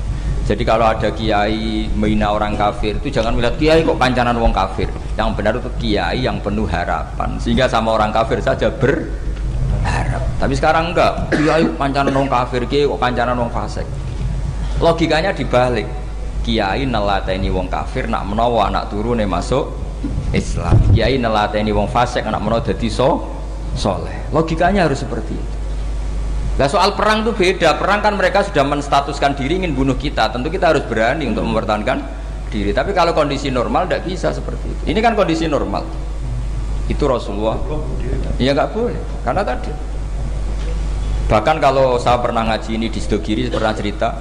Jadi kalau ada kiai menghina orang kafir itu jangan melihat kiai kok kancanan wong kafir. Yang benar itu kiai yang penuh harapan. Sehingga sama orang kafir saja berharap. Tapi sekarang enggak. Kiai kancanan wong kafir, kiai kok kancanan wong fasik. Logikanya dibalik. Kiai nelateni wong kafir nak menawa anak turune masuk Islam. Kiai nelateni wong fasik anak menawa dadi soleh. Logikanya harus seperti itu. Nah soal perang itu beda. Perang kan mereka sudah menstatuskan diri ingin bunuh kita. Tentu kita harus berani untuk mempertahankan diri. Tapi kalau kondisi normal tidak bisa seperti itu. Ini kan kondisi normal. Itu Rasulullah. Ya nggak boleh. Karena tadi. Bahkan kalau saya pernah ngaji ini di Sidogiri pernah cerita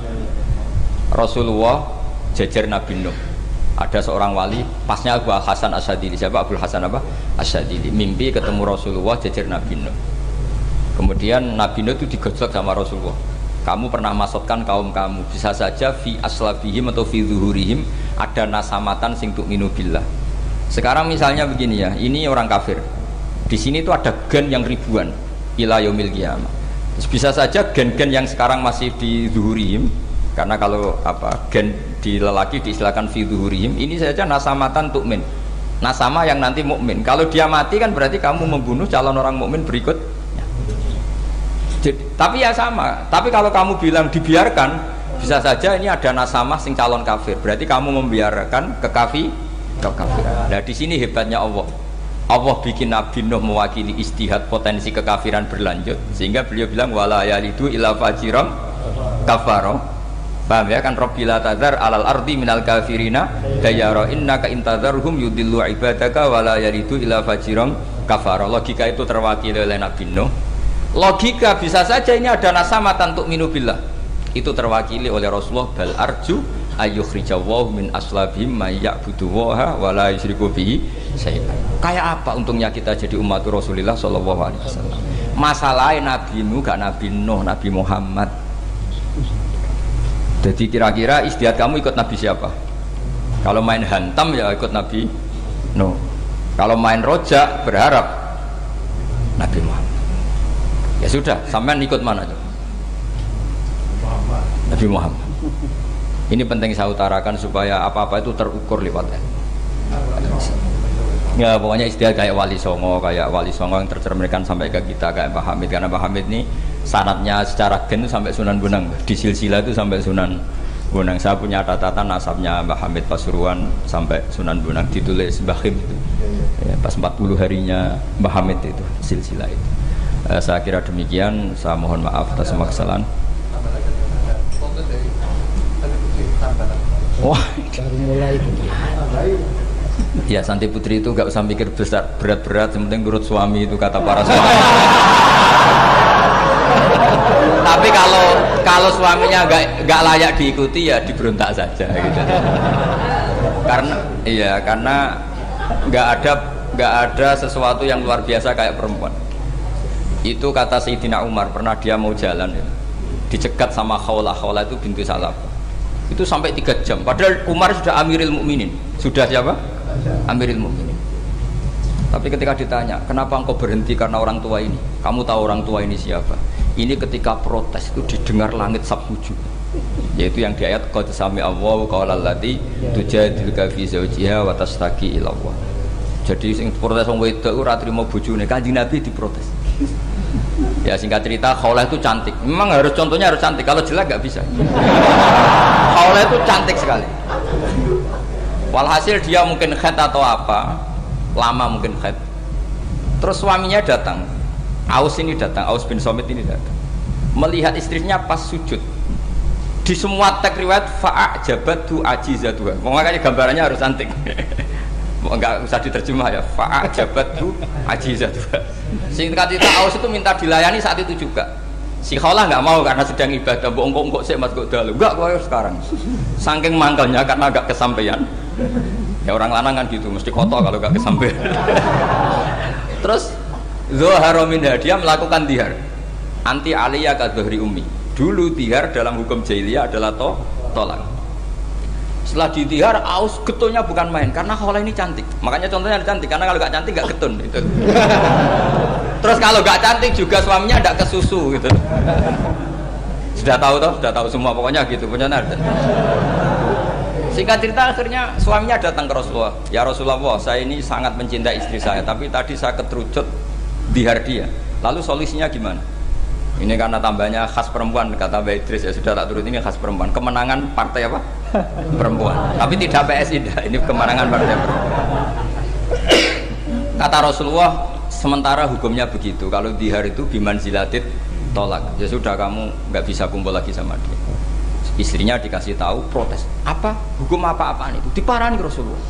Rasulullah jejer Nabi Nuh. Ada seorang wali, pasnya Abu Hasan Asyadili. Siapa Abu Hasan apa? Asyadili. Mimpi ketemu Rasulullah jejer Nabi Nuh. Kemudian Nabi Nuh itu digojlok sama Rasulullah. Kamu pernah maksudkan kaum kamu. Bisa saja fi aslabihim atau fi zuhurihim ada nasamatan sing tu'minu billah. Sekarang misalnya begini ya, ini orang kafir. Di sini itu ada gen yang ribuan ila yaumil qiyamah. Bisa saja gen-gen yang sekarang masih di zuhurihim, karena kalau apa gen di lelaki diistilahkan fi zuhurihim, ini saja nasamatan tu'min. Nasama yang nanti mukmin. Kalau dia mati kan berarti kamu membunuh calon orang mukmin berikut. Tapi ya sama. Tapi kalau kamu bilang dibiarkan, bisa saja ini ada nasamah sing calon kafir. Berarti kamu membiarkan kekafiran. Nah di sini hebatnya Allah. Allah bikin Nabi Nuh mewakili istihad potensi kekafiran berlanjut, sehingga beliau bilang wala yalidu illa fajiran kafaro. Paham ya kan? Rabbila tadzar alal ardi minal kafirina dayara innaka intadzarhum yudillu ibadaka wala yalidu illa fajiran kafaro. Logika itu terwakili oleh Nabi Nuh. Logika bisa saja ini ada nasamatan untuk minubillah, itu terwakili oleh Rasulullah. Bal arju ayyukhrijawahu min aslabihim may ya'budu wa la yusyriku bihi syai'an. Kayak apa untungnya kita jadi umat Rasulullah sallallahu alaihi wasallam? Masalahnya Nabi Nuh gak Nabi Nuh, Nabi Muhammad. Jadi kira-kira istiadat kamu ikut Nabi siapa? Kalau main hantam ya ikut Nabi Nuh. Kalau main rojak berharap Nabi Muhammad. Ya sudah, sampean ikut mana tuh? Nabi Muhammad. Ini penting saya utarakan supaya apa-apa itu terukur lewatnya. Ya pokoknya istilah kayak Wali Songo yang tercerminkan sampai ke kita kayak Pak Hamid, karena Pak Hamid ini sanadnya secara gen sampai Sunan Bonang, di silsilah itu sampai Sunan Bonang. Saya punya catatan nasabnya Mbah Hamid Pasuruan sampai Sunan Bonang, ditulis Mbah Him itu. Ya, pas 40 harinya Mbah Hamid itu silsilah itu. Saya kira demikian, saya mohon maaf atas semua kesalahan. Wah, baru mulai. Ya, Santi Putri itu gak usah mikir besar, berat-berat, yang penting nurut suami, itu kata para suami. Tapi kalau suaminya gak layak diikuti ya diberontak saja gitu. Karena gak ada sesuatu yang luar biasa kayak perempuan. Itu kata Sayyidina Umar, pernah dia mau jalan ya, dicegat sama Khawlah itu bintu Salab. Itu sampai 3 jam, padahal Umar sudah Amirul Mukminin. Sudah siapa? Amirul Mukminin. Tapi ketika ditanya, kenapa engkau berhenti karena orang tua ini? Kamu tahu orang tua ini siapa? Ini ketika protes itu didengar langit sabtuju, yaitu yang di ayat qad sami Allahu qaulal lati tujadiluka fi zawjiha wa tastaqi ila Allah. Jadi sing protes wong wedok ora trimo bojone, Kanjeng Nabi diprotes. Ya singkat cerita, Khawlah itu cantik. Memang harus contohnya harus cantik. Kalau jelek nggak bisa. Khawlah itu cantik sekali. Walhasil dia mungkin khed atau apa, lama mungkin khed. Terus suaminya datang. Aus ini datang, Aus bin Somit ini datang. Melihat istrinya pas sujud. Di semua teks riwayat fa'ajabatu ajizatuha. Makanya gambarannya harus cantik. Enggak usah diterjemah ya. Fa'ajabatu ajizatuha. Singkat cerita Aus itu minta dilayani saat itu juga. Si Khawlah nggak mau karena sedang ibadah. Mbok sik Mas kok dalu. Enggak kok sekarang. Saking mangkelnya karena agak kesampaian. Ya orang lanang kan gitu, mesti kotor kalau nggak kesampaian. Terus Zuhara min dia melakukan dihar. Anti aliyah ka dhuhri ummi. Dulu dihar dalam hukum jahiliyah adalah tolak. Setelah ditihar, Aus getulnya bukan main karena Khawlah ini cantik. Makanya contohnya cantik karena kalau nggak cantik nggak getun gitu. Terus kalau nggak cantik juga suaminya nggak kesusu gitu. Sudah tahu semua pokoknya gitu punya ada. Singkat cerita akhirnya suaminya datang ke Rasulullah. Ya Rasulullah, saya ini sangat mencintai istri saya, tapi tadi saya keterucut dihar dia. Lalu solusinya gimana? Ini karena tambahnya khas perempuan, kata Mbak Idris, ya sudah tak turut, ini khas perempuan. Kemenangan partai apa? Perempuan. Tapi tidak PSI, ini kemenangan partai perempuan. Kata Rasulullah, sementara hukumnya begitu. Kalau dihar itu bimanzilatit tolak. Ya sudah, kamu nggak bisa kumpul lagi sama dia. Istrinya dikasih tahu, protes. Apa? Hukum apa-apaan itu? Diparani Rasulullah.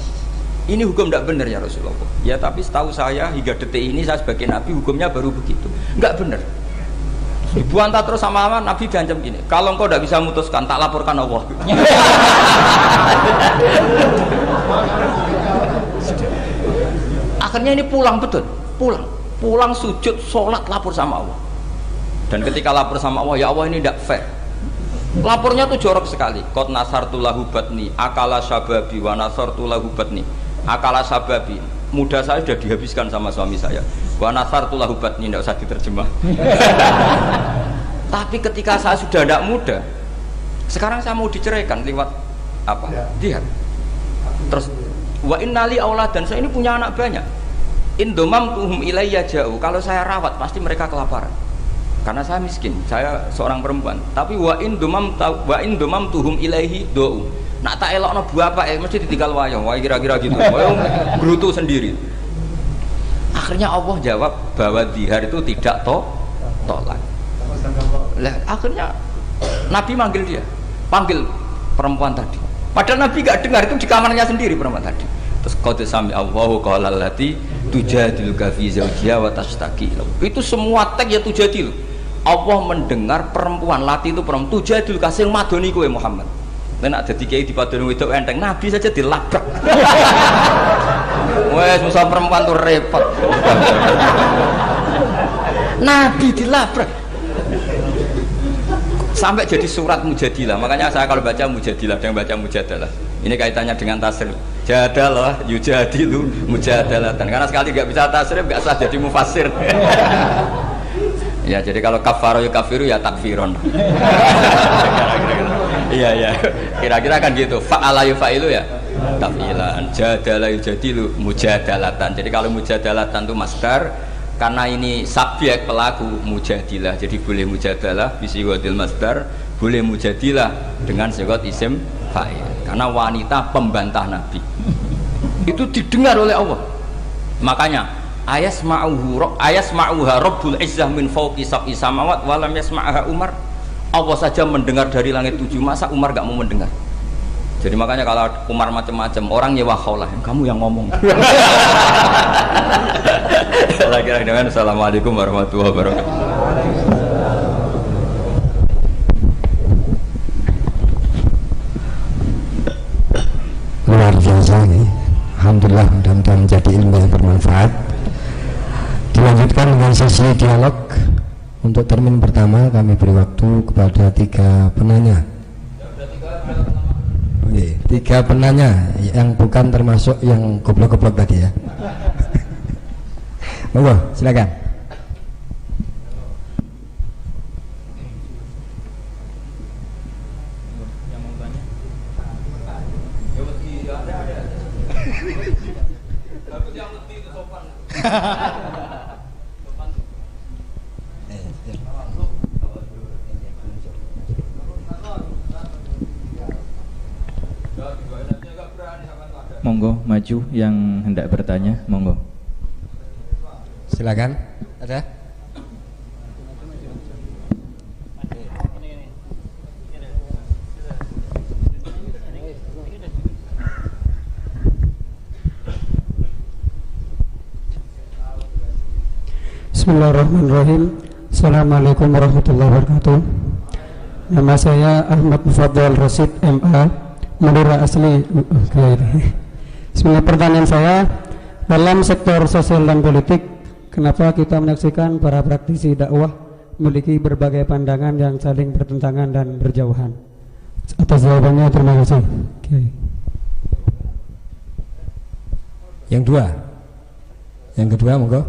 Ini hukum tidak benar ya Rasulullah. Ya tapi setahu saya hingga detik ini saya sebagai Nabi hukumnya baru begitu. Nggak benar. Dibuantah terus sama Nabi diancam gini. Kalau engkau tidak bisa memutuskan, tak laporkan Allah. Akhirnya ini pulang betul. Pulang sujud, sholat, lapor sama Allah. Dan ketika lapor sama Allah, ya Allah ini tidak fair. Lapornya tuh jorok sekali. Qad nasartu lahu batni akala syababi wa nasartu lahu batni akala syababi. Muda saya sudah dihabiskan sama suami saya. Wa nasartu lahu batni, tidak usah diterjemah. Tapi ketika saya sudah tidak muda, sekarang saya mau diceraikan lewat apa? Dia. Terus wa innali auladan, saya ini punya anak banyak. Indomam tuhum ilayya jauh. Kalau saya rawat pasti mereka kelaparan. Karena saya miskin, saya seorang perempuan. Tapi wa in domam tuhum ilaihi do'u. Nak tak elokno bapak mesti ditinggal wayang, wae kira-kira gitu. Wayang gerutu sendiri. Akhirnya Allah jawab bahwa dihar itu tidak tolak. Lah akhirnya Nabi panggil perempuan tadi. Padahal Nabi gak dengar, itu di kamarnya sendiri perempuan tadi. Terus qad sami Allahu qala allati tujadiluka fi zawjiha wa tashtaki. Itu semua teks ya tujadil. Allah mendengar perempuan, lati itu perempuan, tujadil kasih madoni kowe Muhammad. Nek dadi kiai dipadoni wedok enteng, Nabi saja dilabrak. Wes susah perempuan tuh repot. Nabi dilabrak. Sampai jadi surat Mujadilah. Makanya saya kalau baca Mujadilah dan baca Mujadalah. Ini kaitannya dengan tasrif. Jadalah yujadilu mujadalatan. Karena sekali nggak bisa tasrif nggak sah jadi mufassir. Ya jadi kalau kafaro ya kafiru ya takfiron. Iya. Kira-kira kan gitu. Fa'ala yufa'ilu ya tafilan. Jadalah yujadilu mujadalatan. Jadi kalau mujadalatan itu masdar, karena ini subjek pelaku mujadilah. Jadi boleh mujadalah bisigotil masdar, boleh mujadilah dengan sigot isim fa'il. Karena wanita pembantah Nabi. Itu didengar oleh Allah. Makanya ayasma'uha rabbul izzah min fawqi sab'i samawat wa lam yasma'ha Umar. Allah saja mendengar dari langit 7, masa Umar gak mau mendengar? Jadi makanya kalau Umar macam-macam, orang nyewa Khawlah, kamu yang ngomong. Lagi-lagi dengan Assalamualaikum warahmatullahi wabarakatuh. Luar biasa ini. Alhamdulillah, mudah-mudahan menjadi ilmu yang bermanfaat. Dilanjutkan dengan sesi dialog. Untuk termin pertama kami beri waktu kepada 3 penanya. Oke, 3 penanya yang bukan termasuk yang goblok-goblok tadi ya. Monggo, silakan. monggo maju yang hendak bertanya, monggo. Silakan. Ada? Bismillahirrahmanirrahim. Assalamualaikum warahmatullahi wabarakatuh. Nama saya Ahmad Mufaddal Rasid MA, Madura asli. Bismillah, pertanyaan saya, dalam sektor sosial dan politik, kenapa kita menyaksikan para praktisi dakwah memiliki berbagai pandangan yang saling bertentangan dan berjauhan? Atas jawabannya terima kasih. Yang kedua monggo.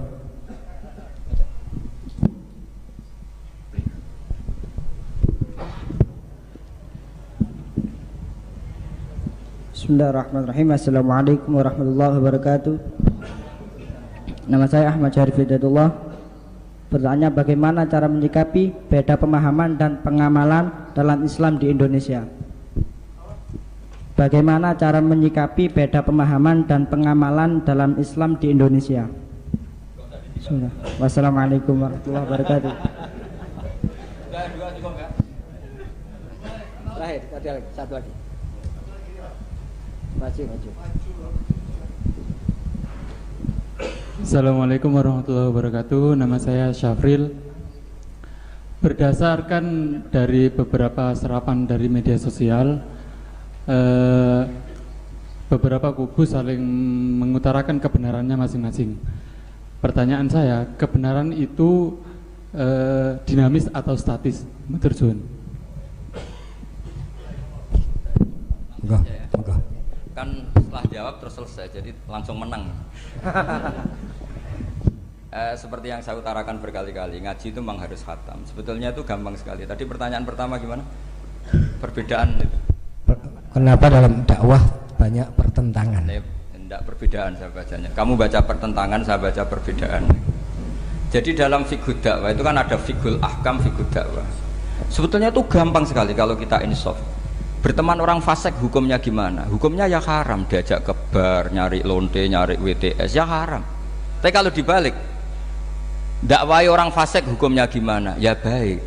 Bismillahirrahmanirrahim. Assalamualaikum warahmatullahi wabarakatuh. Nama saya Ahmad Syarif Hidayatullah. Bertanya, bagaimana cara menyikapi beda pemahaman dan pengamalan dalam Islam di Indonesia? Bagaimana cara menyikapi beda pemahaman dan pengamalan dalam Islam di Indonesia? Wassalamualaikum warahmatullahi wabarakatuh. Terakhir, satu lagi. Maju. Assalamualaikum warahmatullahi wabarakatuh. Nama saya Syafril. Berdasarkan dari beberapa serapan dari media sosial, beberapa kubu saling mengutarakan kebenarannya masing-masing. Pertanyaan saya, kebenaran itu dinamis atau statis? Matur suwun. Enggak. Kan setelah jawab terus selesai, jadi langsung menang. Seperti yang saya utarakan berkali-kali, ngaji itu memang harus khatam. Sebetulnya itu gampang sekali. Tadi pertanyaan pertama gimana? Perbedaan itu. Kenapa dalam dakwah banyak pertentangan? Tidak perbedaan saya bacanya. Kamu baca pertentangan, saya baca perbedaan. Jadi dalam fiqhud dakwah itu kan ada fiqhul ahkam, fiqhud dakwah. Sebetulnya itu gampang sekali kalau kita insaf. Berteman orang fasik hukumnya gimana? Hukumnya ya haram, diajak ke bar, nyari lonte, nyari WTS, ya haram. Tapi kalau dibalik, dakwai orang fasik hukumnya gimana? Ya baik.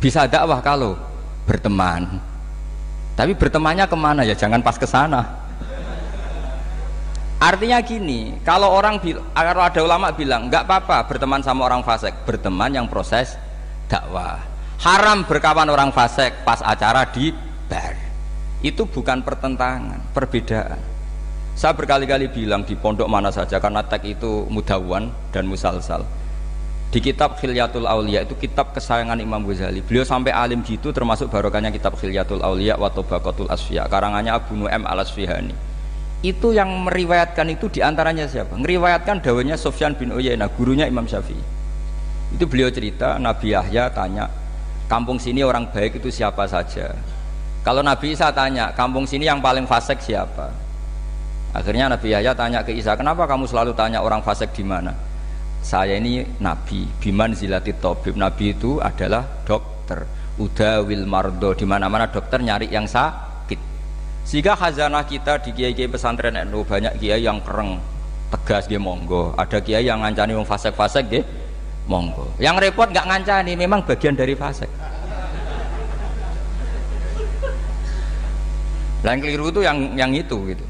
Bisa dakwah kalau berteman. Tapi bertemannya kemana? Ya jangan pas ke sana. Artinya gini, kalau ada ulama bilang nggak apa-apa berteman sama orang fasik, berteman yang proses dakwah. Haram berkawan orang fasik pas acara di bar. Itu bukan pertentangan, perbedaan. Saya berkali-kali bilang di pondok mana saja, karena teks itu mudawwan dan musalsal. Di kitab Khilyatul Auliya, itu kitab kesayangan Imam Ghazali. Beliau sampai alim gitu, termasuk barokahnya kitab Khilyatul Auliya wa Tabaqatul Asfiya, karangannya Abu Nu'aim Al-Asfihani. Itu yang meriwayatkan itu diantaranya siapa? Meriwayatkan dawanya Sufyan bin Uyainah, gurunya Imam Syafi'i. Itu beliau cerita, Nabi Yahya tanya, kampung sini orang baik itu siapa saja? Kalau Nabi Isa tanya, kampung sini yang paling fasik siapa? Akhirnya Nabi Yahya tanya ke Isa, kenapa kamu selalu tanya orang fasik di mana? Saya ini Nabi, biman zilatit tabib. Nabi itu adalah dokter. Udawil mardo, di mana-mana dokter nyari yang sakit. Sehingga khazanah kita di kiai-kiai pesantren NU banyak kiai yang kereng, tegas nggih monggo. Ada kiai yang ngancani wong fasik-fasik nggih monggo. Yang repot nggak ngancani, memang bagian dari fasik. Yang keliru itu yang itu gitu.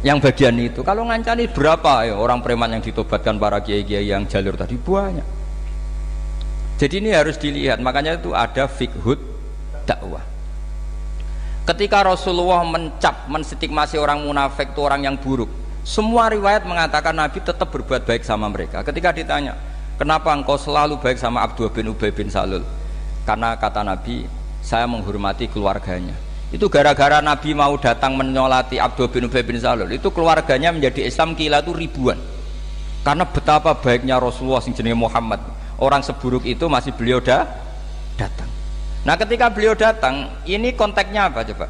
Yang bagian itu. Kalau ngancani berapa ya orang preman yang ditobatkan para kiai-kiai yang jalur tadi banyak. Jadi ini harus dilihat. Makanya itu ada fiqhud dakwah. Ketika Rasulullah menstigmasi orang munafik itu orang yang buruk, semua riwayat mengatakan Nabi tetap berbuat baik sama mereka. Ketika ditanya, kenapa engkau selalu baik sama Abdullah bin Ubay bin Salul? Karena kata Nabi, saya menghormati keluarganya. Itu gara-gara Nabi mau datang menyolati Abdullah bin Ubay bin Salul, itu keluarganya menjadi Islam kila itu ribuan. Karena betapa baiknya Rasulullah sing jenenge Muhammad, orang seburuk itu masih beliau datang. Nah ketika beliau datang, ini konteksnya apa coba?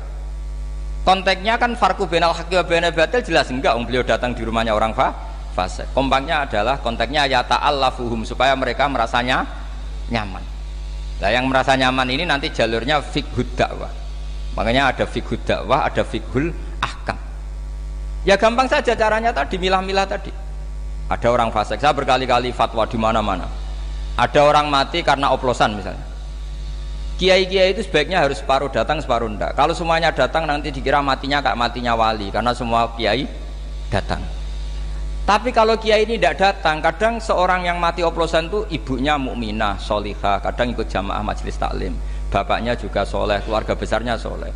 Konteksnya kan farqu bainal haqqi wa bainal batil, jelas enggak beliau datang di rumahnya orang fasik. Kompaknya adalah konteksnya ya ta'allafuhum, supaya mereka merasanya nyaman. Nah yang merasa nyaman ini nanti jalurnya fiqhud dakwah. Makanya ada fiqhud dakwah, ada fiqhul ahkam. Ya gampang saja caranya tadi, milah-milah tadi. Ada orang fasik, saya berkali-kali fatwa di mana-mana. Ada orang mati karena oplosan misalnya. Kiai-kiai itu sebaiknya harus separuh datang, separuh enggak. Kalau semuanya datang nanti dikira matinya kayak matinya wali, karena semua kiai datang. Tapi kalau kiai ini tidak datang, kadang seorang yang mati oplosan itu ibunya mukminah, solihah, kadang ikut jamaah majelis taklim, bapaknya juga soleh, keluarga besarnya soleh.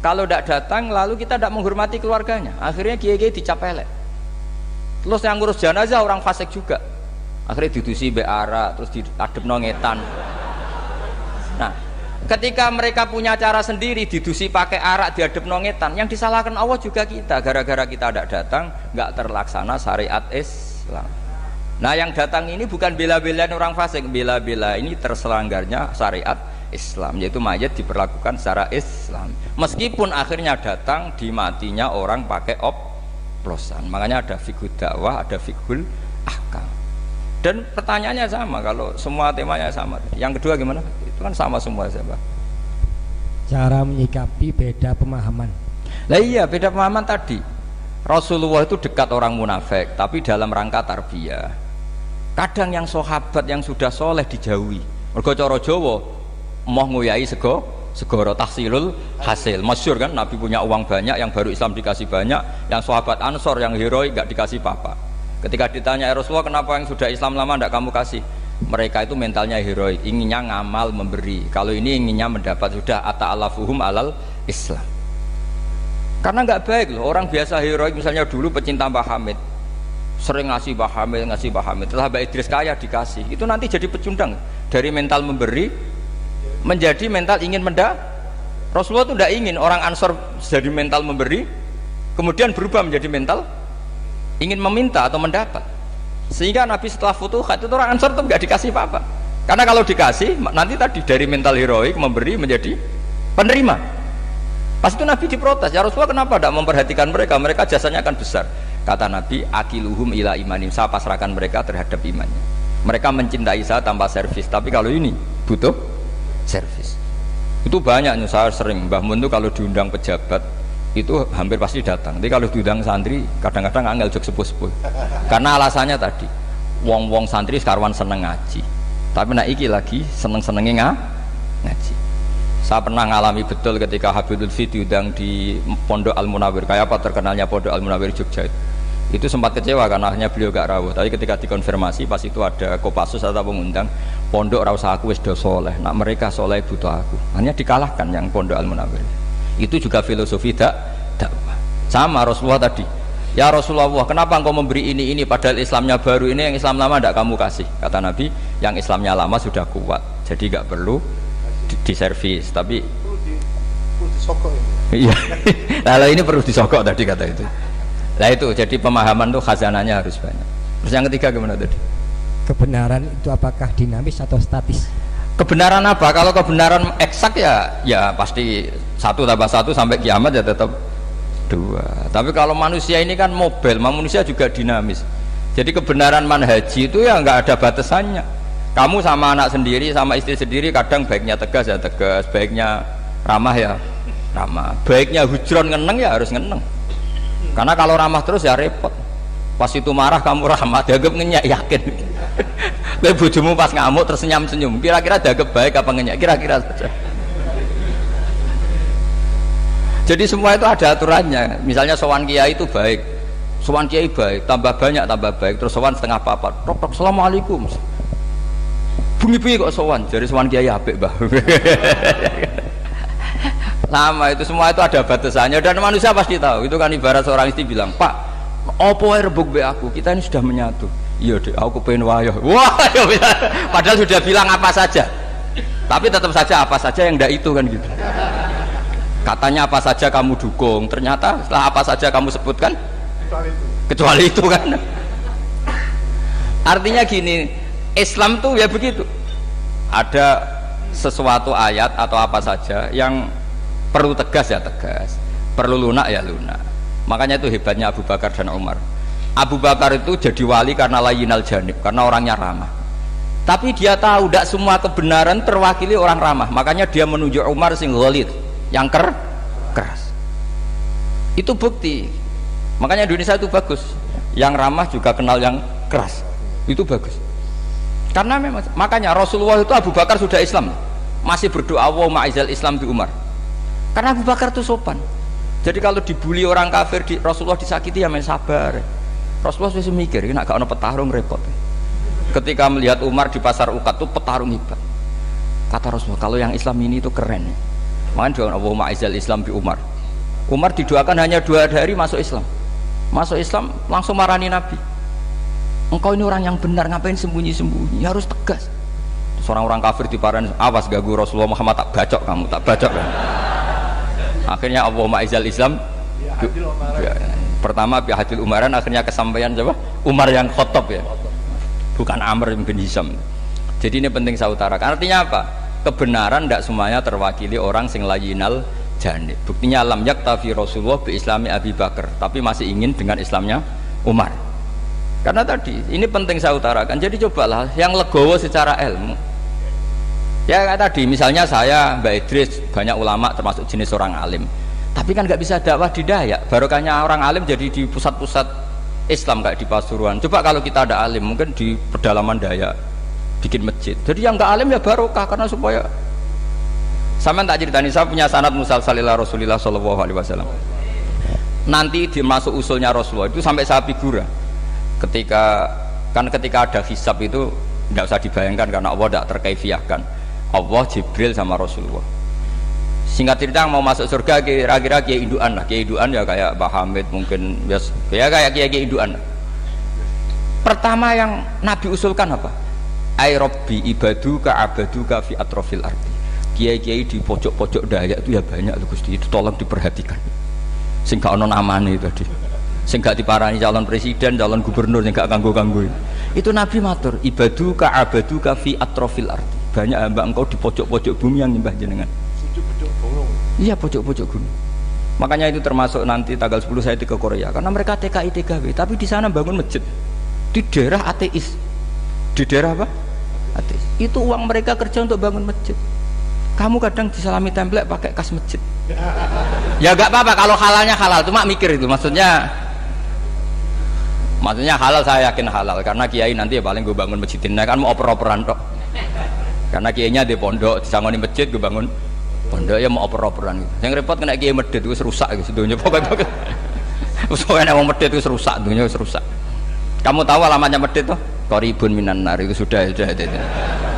Kalau tidak datang, lalu kita tidak menghormati keluarganya. Akhirnya kiai-kiai dicap elek. Terus yang ngurus jenazah orang fasik juga. Akhirnya didusi beara, terus diadep nongetan. Nah, ketika mereka punya cara sendiri, didusi pakai arak, diadep nongetan, yang disalahkan Allah juga kita. Gara-gara kita tidak datang, nggak terlaksana syariat Islam. Nah, yang datang ini bukan bela-belain orang fasik, bela-bela ini terselanggarnya syariat Islam, yaitu mayat diperlakukan secara Islam. Meskipun akhirnya datang di matinya orang pakai oplosan. Makanya ada fiqhul dakwah, ada fiqhul ahkam. Dan pertanyaannya sama, kalau semua temanya sama. Yang kedua gimana? Itu kan sama semua siapa? Cara menyikapi beda pemahaman. Lah iya, beda pemahaman tadi. Rasulullah itu dekat orang munafik, tapi dalam rangka tarbiyah. Kadang yang sahabat yang sudah soleh dijauhi. Mergo cara Jawa mau nguyai segoro tahsilul hasil. Masyhur kan, Nabi punya uang banyak, yang baru Islam dikasih banyak, yang sahabat Ansor yang heroik gak dikasih apa-apa. Ketika ditanya Rasulullah, kenapa yang sudah Islam lama tidak kamu kasih? Mereka itu mentalnya heroik, inginnya ngamal memberi. Kalau ini inginnya mendapat, sudah ata'alafuhum alal Islam. Karena nggak baik loh, orang biasa heroik, misalnya dulu pecinta Mbah Hamid, sering ngasih Mbah Hamid, setelah Mbak Idris kaya dikasih, itu nanti jadi pecundang. Dari mental memberi menjadi mental ingin mendapat. Rasulullah itu tidak ingin orang Ansor jadi mental memberi, kemudian berubah menjadi mental ingin meminta atau mendapat. Sehingga Nabi setelah futuhat itu orang Ansor itu nggak dikasih apa-apa. Karena kalau dikasih nanti tadi dari mental heroik memberi menjadi penerima. Pas itu Nabi diprotes, ya Rasulullah kenapa tidak memperhatikan mereka? Mereka jasanya akan besar. Kata Nabi, akiluhum ila imanim, saya pasrahkan mereka terhadap imannya. Mereka mencintai saya tanpa servis, tapi kalau ini butuh servis. Itu banyak, saya sering Mbah Mun itu kalau diundang pejabat itu hampir pasti datang. Tapi kalau diundang santri kadang-kadang angel jok sepuh-sepuh. Karena alasannya tadi, wong-wong santri sekarwan seneng ngaji. Tapi nak iki lagi seneng-senengnya ngaji. Saya pernah ngalami betul ketika Habib Lutfi diundang di Pondok Al-Munawir. Kayak apa terkenalnya Pondok Al-Munawir Jogja itu sempat kecewa karena akhirnya beliau gak rawuh. Tapi ketika dikonfirmasi pas itu ada Kopassus atau pengundang, pondok rasa aku wis do soleh, nak mereka soleh butuh aku. Hanya dikalahkan yang Pondok Al-Munawir. Itu juga filosofi dakwah. Sama Rasulullah tadi. Ya Rasulullah, kenapa engkau memberi ini padahal Islamnya baru, ini yang Islam lama tidak kamu kasih? Kata Nabi, yang Islamnya lama sudah kuat, jadi gak perlu diservis, tapi perlu disokok ini. Iya. Lalu ini perlu disokok tadi kata itu. Nah itu, jadi pemahaman tuh khazanahnya harus banyak. Terus yang ketiga gimana tadi? Kebenaran itu apakah dinamis atau statis? Kebenaran apa? Kalau kebenaran eksak ya pasti 1 tambah 1 sampai kiamat ya tetap 2. Tapi kalau manusia ini kan mobil, manusia juga dinamis. Jadi kebenaran manhaji itu ya nggak ada batasannya. Kamu sama anak sendiri, sama istri sendiri, kadang baiknya tegas ya tegas, baiknya ramah ya ramah, baiknya hujron ngeneng ya harus ngeneng. Karena kalau ramah terus ya repot. Pas itu marah kamu ramah, dianggap ngenyak, yakin. Kowe bojomu pas ngamuk terus senyum-senyum, kira-kira dianggap baik apa ngenyak? Kira-kira saja. Jadi semua itu ada aturannya. Misalnya sowan kiai itu baik, sowan kiai baik, tambah banyak tambah baik, terus sowan setengah papat, tok assalamualaikum. Bunyi-bunyi kok sowan, jadi sowan kiai apik, Mbah. Sama itu, semua itu ada batasannya dan manusia pasti tahu. Itu kan ibarat seorang istri bilang, "Pak, opo ae rebuk be aku, kita ini sudah menyatu." "Iya, Dek, aku pengen wayo." Wah, padahal sudah bilang apa saja. Tapi tetap saja apa saja yang ndak itu kan gitu. Katanya apa saja kamu dukung, ternyata setelah apa saja kamu sebutkan kecuali itu kan. Artinya gini, Islam tuh ya begitu. Ada sesuatu ayat atau apa saja yang perlu tegas ya tegas, perlu lunak ya lunak. Makanya itu hebatnya Abu Bakar dan Umar. Abu Bakar itu jadi wali karena layinal janib, karena orangnya ramah. Tapi dia tahu tidak semua kebenaran terwakili orang ramah. Makanya dia menunjuk Umar sing ghalid, yang keras. Itu bukti Makanya Indonesia itu bagus, yang ramah juga kenal yang keras, itu bagus. Karena memang makanya Rasulullah itu Abu Bakar sudah Islam masih berdoa wa ma'izal Islam bi Umar, karena Abu Bakar itu sopan. Jadi kalau dibully orang kafir, Rasulullah disakiti ya main sabar. Rasulullah sudah mikir, nak gak ono petarung repot. Ketika melihat Umar di pasar Uqad itu petarung hebat, kata Rasulullah kalau yang Islam ini itu keren. Makanya doa wa ma'izal Islam bi Umar. Umar didoakan hanya 2 hari masuk Islam. Masuk Islam langsung marani Nabi. Engkau ini orang yang benar, ngapain sembunyi-sembunyi? Harus tegas. Seorang orang kafir diparani, awas ganggu Rasulullah Muhammad, tak bacok kamu, tak bacok kan. Akhirnya Allahumma izal Islam. Pertama bihadil Umaran, akhirnya kesampaian siapa? Umar yang khotob ya. Bukan Amr bin Hisham. Jadi ini penting saya utarakan. Artinya apa? Kebenaran tidak semuanya terwakili orang sing layinal janib. Buktinya lam yaktafi Rasulullah bi Islami Abi Bakar, tapi masih ingin dengan Islamnya Umar. Karena tadi ini penting saya utarakan. Jadi cobalah yang legowo secara ilmu. Ya kayak tadi misalnya saya Mbak Idris banyak ulama termasuk jenis orang alim. Tapi kan nggak bisa dakwah di Dayak. Barokahnya orang alim jadi di pusat-pusat Islam kayak di Pasuruan. Coba kalau kita ada alim mungkin di pedalaman Dayak bikin masjid. Jadi yang nggak alim ya barokah karena supaya sama tak ceritani saya punya sanad musalsal ila Rasulillah sallallahu alaihi wasallam. Nanti dimasuk usulnya Rasulullah itu sampai saya figura. Ketika ada hisab itu tidak usah dibayangkan karena Allah tidak terkaifiahkan. Allah Jibril sama Rasulullah. Singkat cerita mau masuk surga kira-kira kiai induan lah. Kiai induan ya kayak Pak Hamid mungkin ya kayak kiai induan. Pertama yang Nabi usulkan apa? Ai Rabbi ibaduka abaduka fi atrofil ardi. Kiai-kiai di pojok-pojok Dayak itu ya banyak loh Gusti, itu tolong diperhatikan. Sing gak ono namane tadi. Sing gak diparani calon presiden, calon gubernur sing gak ganggu-ganggu. Itu Nabi matur, ibaduka abaduka fi atrofil ardi. Banyak hamba engkau di pojok-pojok bumi yang nyembah jenengan. Pojok-pojok gunung. Iya, pojok-pojok gunung. Makanya itu termasuk nanti tanggal 10 saya ke Korea karena mereka TKI TKW, tapi di sana bangun masjid. Di daerah ateis. Di daerah apa? Ateis. Itu uang mereka kerja untuk bangun masjid. Kamu kadang disalami template pakai kas masjid. Ya gak apa-apa kalau halalnya halal, cuma mikir itu maksudnya halal, saya yakin halal karena kiai nanti ya paling gue bangun masjidin, nah, kan mau oper-operan tok. Karena kiainya di pondok, disangoni masjid gue bangun pondok ya mau oper-operan gitu. Yang repot kena kiai medit itu rusak gitu dunia pokoknya. Soalnya mau medit itu rusak dunia rusak. Kamu tahu alamatnya medit tuh? Qoribun minan nar itu sudah.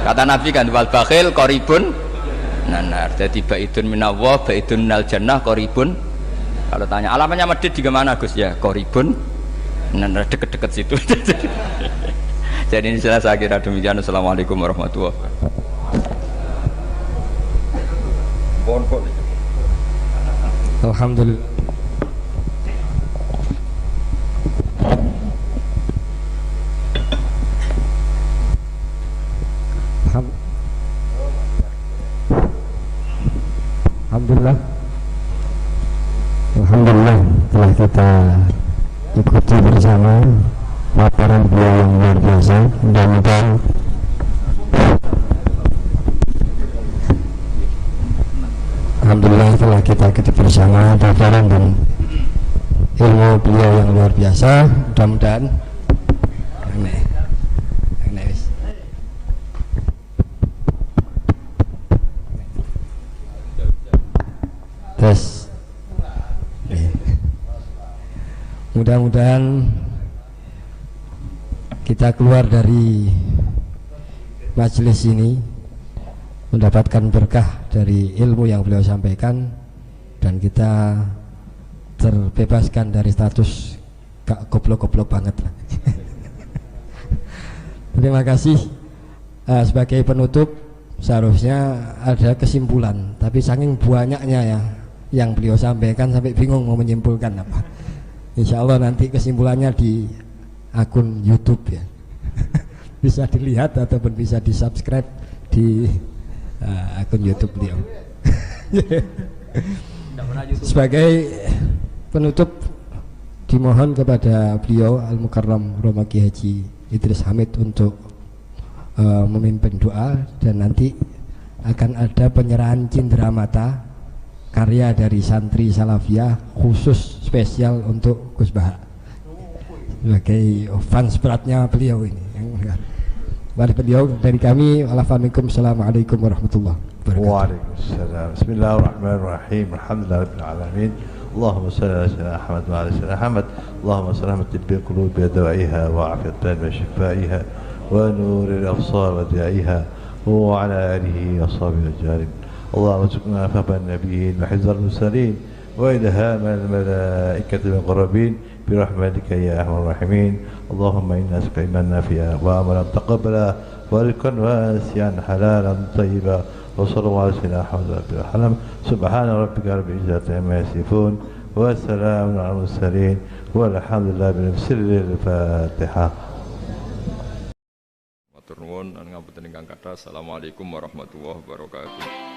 Kata Nabi kan wal bakhil qoribun nanar, jadi baidun minallah baidun minal jannah qoribun. Kalau tanya alamatnya medit di mana Gus? Ya qoribun nanar, deket-deket situ. Jadi ini saya kira demikian. Assalamualaikum warahmatullahi wabarakatuh. Alhamdulillah. Alhamdulillah. Alhamdulillah telah kita ikuti bersama laporan beliau yang luar biasa. Mudah-mudahan Alhamdulillah telah kita ikuti bersama laporan dan ilmu beliau yang luar biasa. Mudah-mudahan mudah-mudahan kita keluar dari majelis ini mendapatkan berkah dari ilmu yang beliau sampaikan dan kita terbebaskan dari status gak goblok-goblok banget lah. Terima kasih. Sebagai penutup seharusnya ada kesimpulan, tapi saking banyaknya ya yang beliau sampaikan sampai bingung mau menyimpulkan apa. Insya Allah nanti kesimpulannya di akun YouTube ya. Bisa dilihat ataupun bisa di subscribe di akun YouTube beliau. Sebagai penutup dimohon kepada beliau Al-Mukarram Roma Kiai Haji Idris Hamid untuk memimpin doa dan nanti akan ada penyerahan cindera mata karya dari santri Salafiyah khusus spesial untuk Gus Baha sebagai fans beratnya beliau ini. Mari beliau dari kami. Assalamualaikum warahmatullahi wabarakatuh. Waalaikumsalam. Bismillahirrahmanirrahim. Alhamdulillahirabbil alamin. Allahumma shalli ala sayyidina Muhammad wa ala sayyidina Muhammad. Allahumma salli tibbi qulubi wa dawa'iha wa afiatan wa shifaiha wa nuril absar wa diaiha wa ala alihi wa sahbihi ajma'in. Allahumma zidna fahman nabiyyin wa hifzal mursalin wa ilhamal malaikatil muqarrabin برحمتك يا أرحم الراحمين. اللهم إنا نسألك علما نافعا وعملا متقبلا ورزقا واسعا حلالا طيبا وصلى الله على سيدنا محمد وسلم. سبحان ربك رب العزة عما يصفون وسلام على المرسلين والحمد لله بسر الفاتحة. Matur nuwun, ngapunten ingkang kathah. Assalamualaikum warahmatullahi wabarakatuh.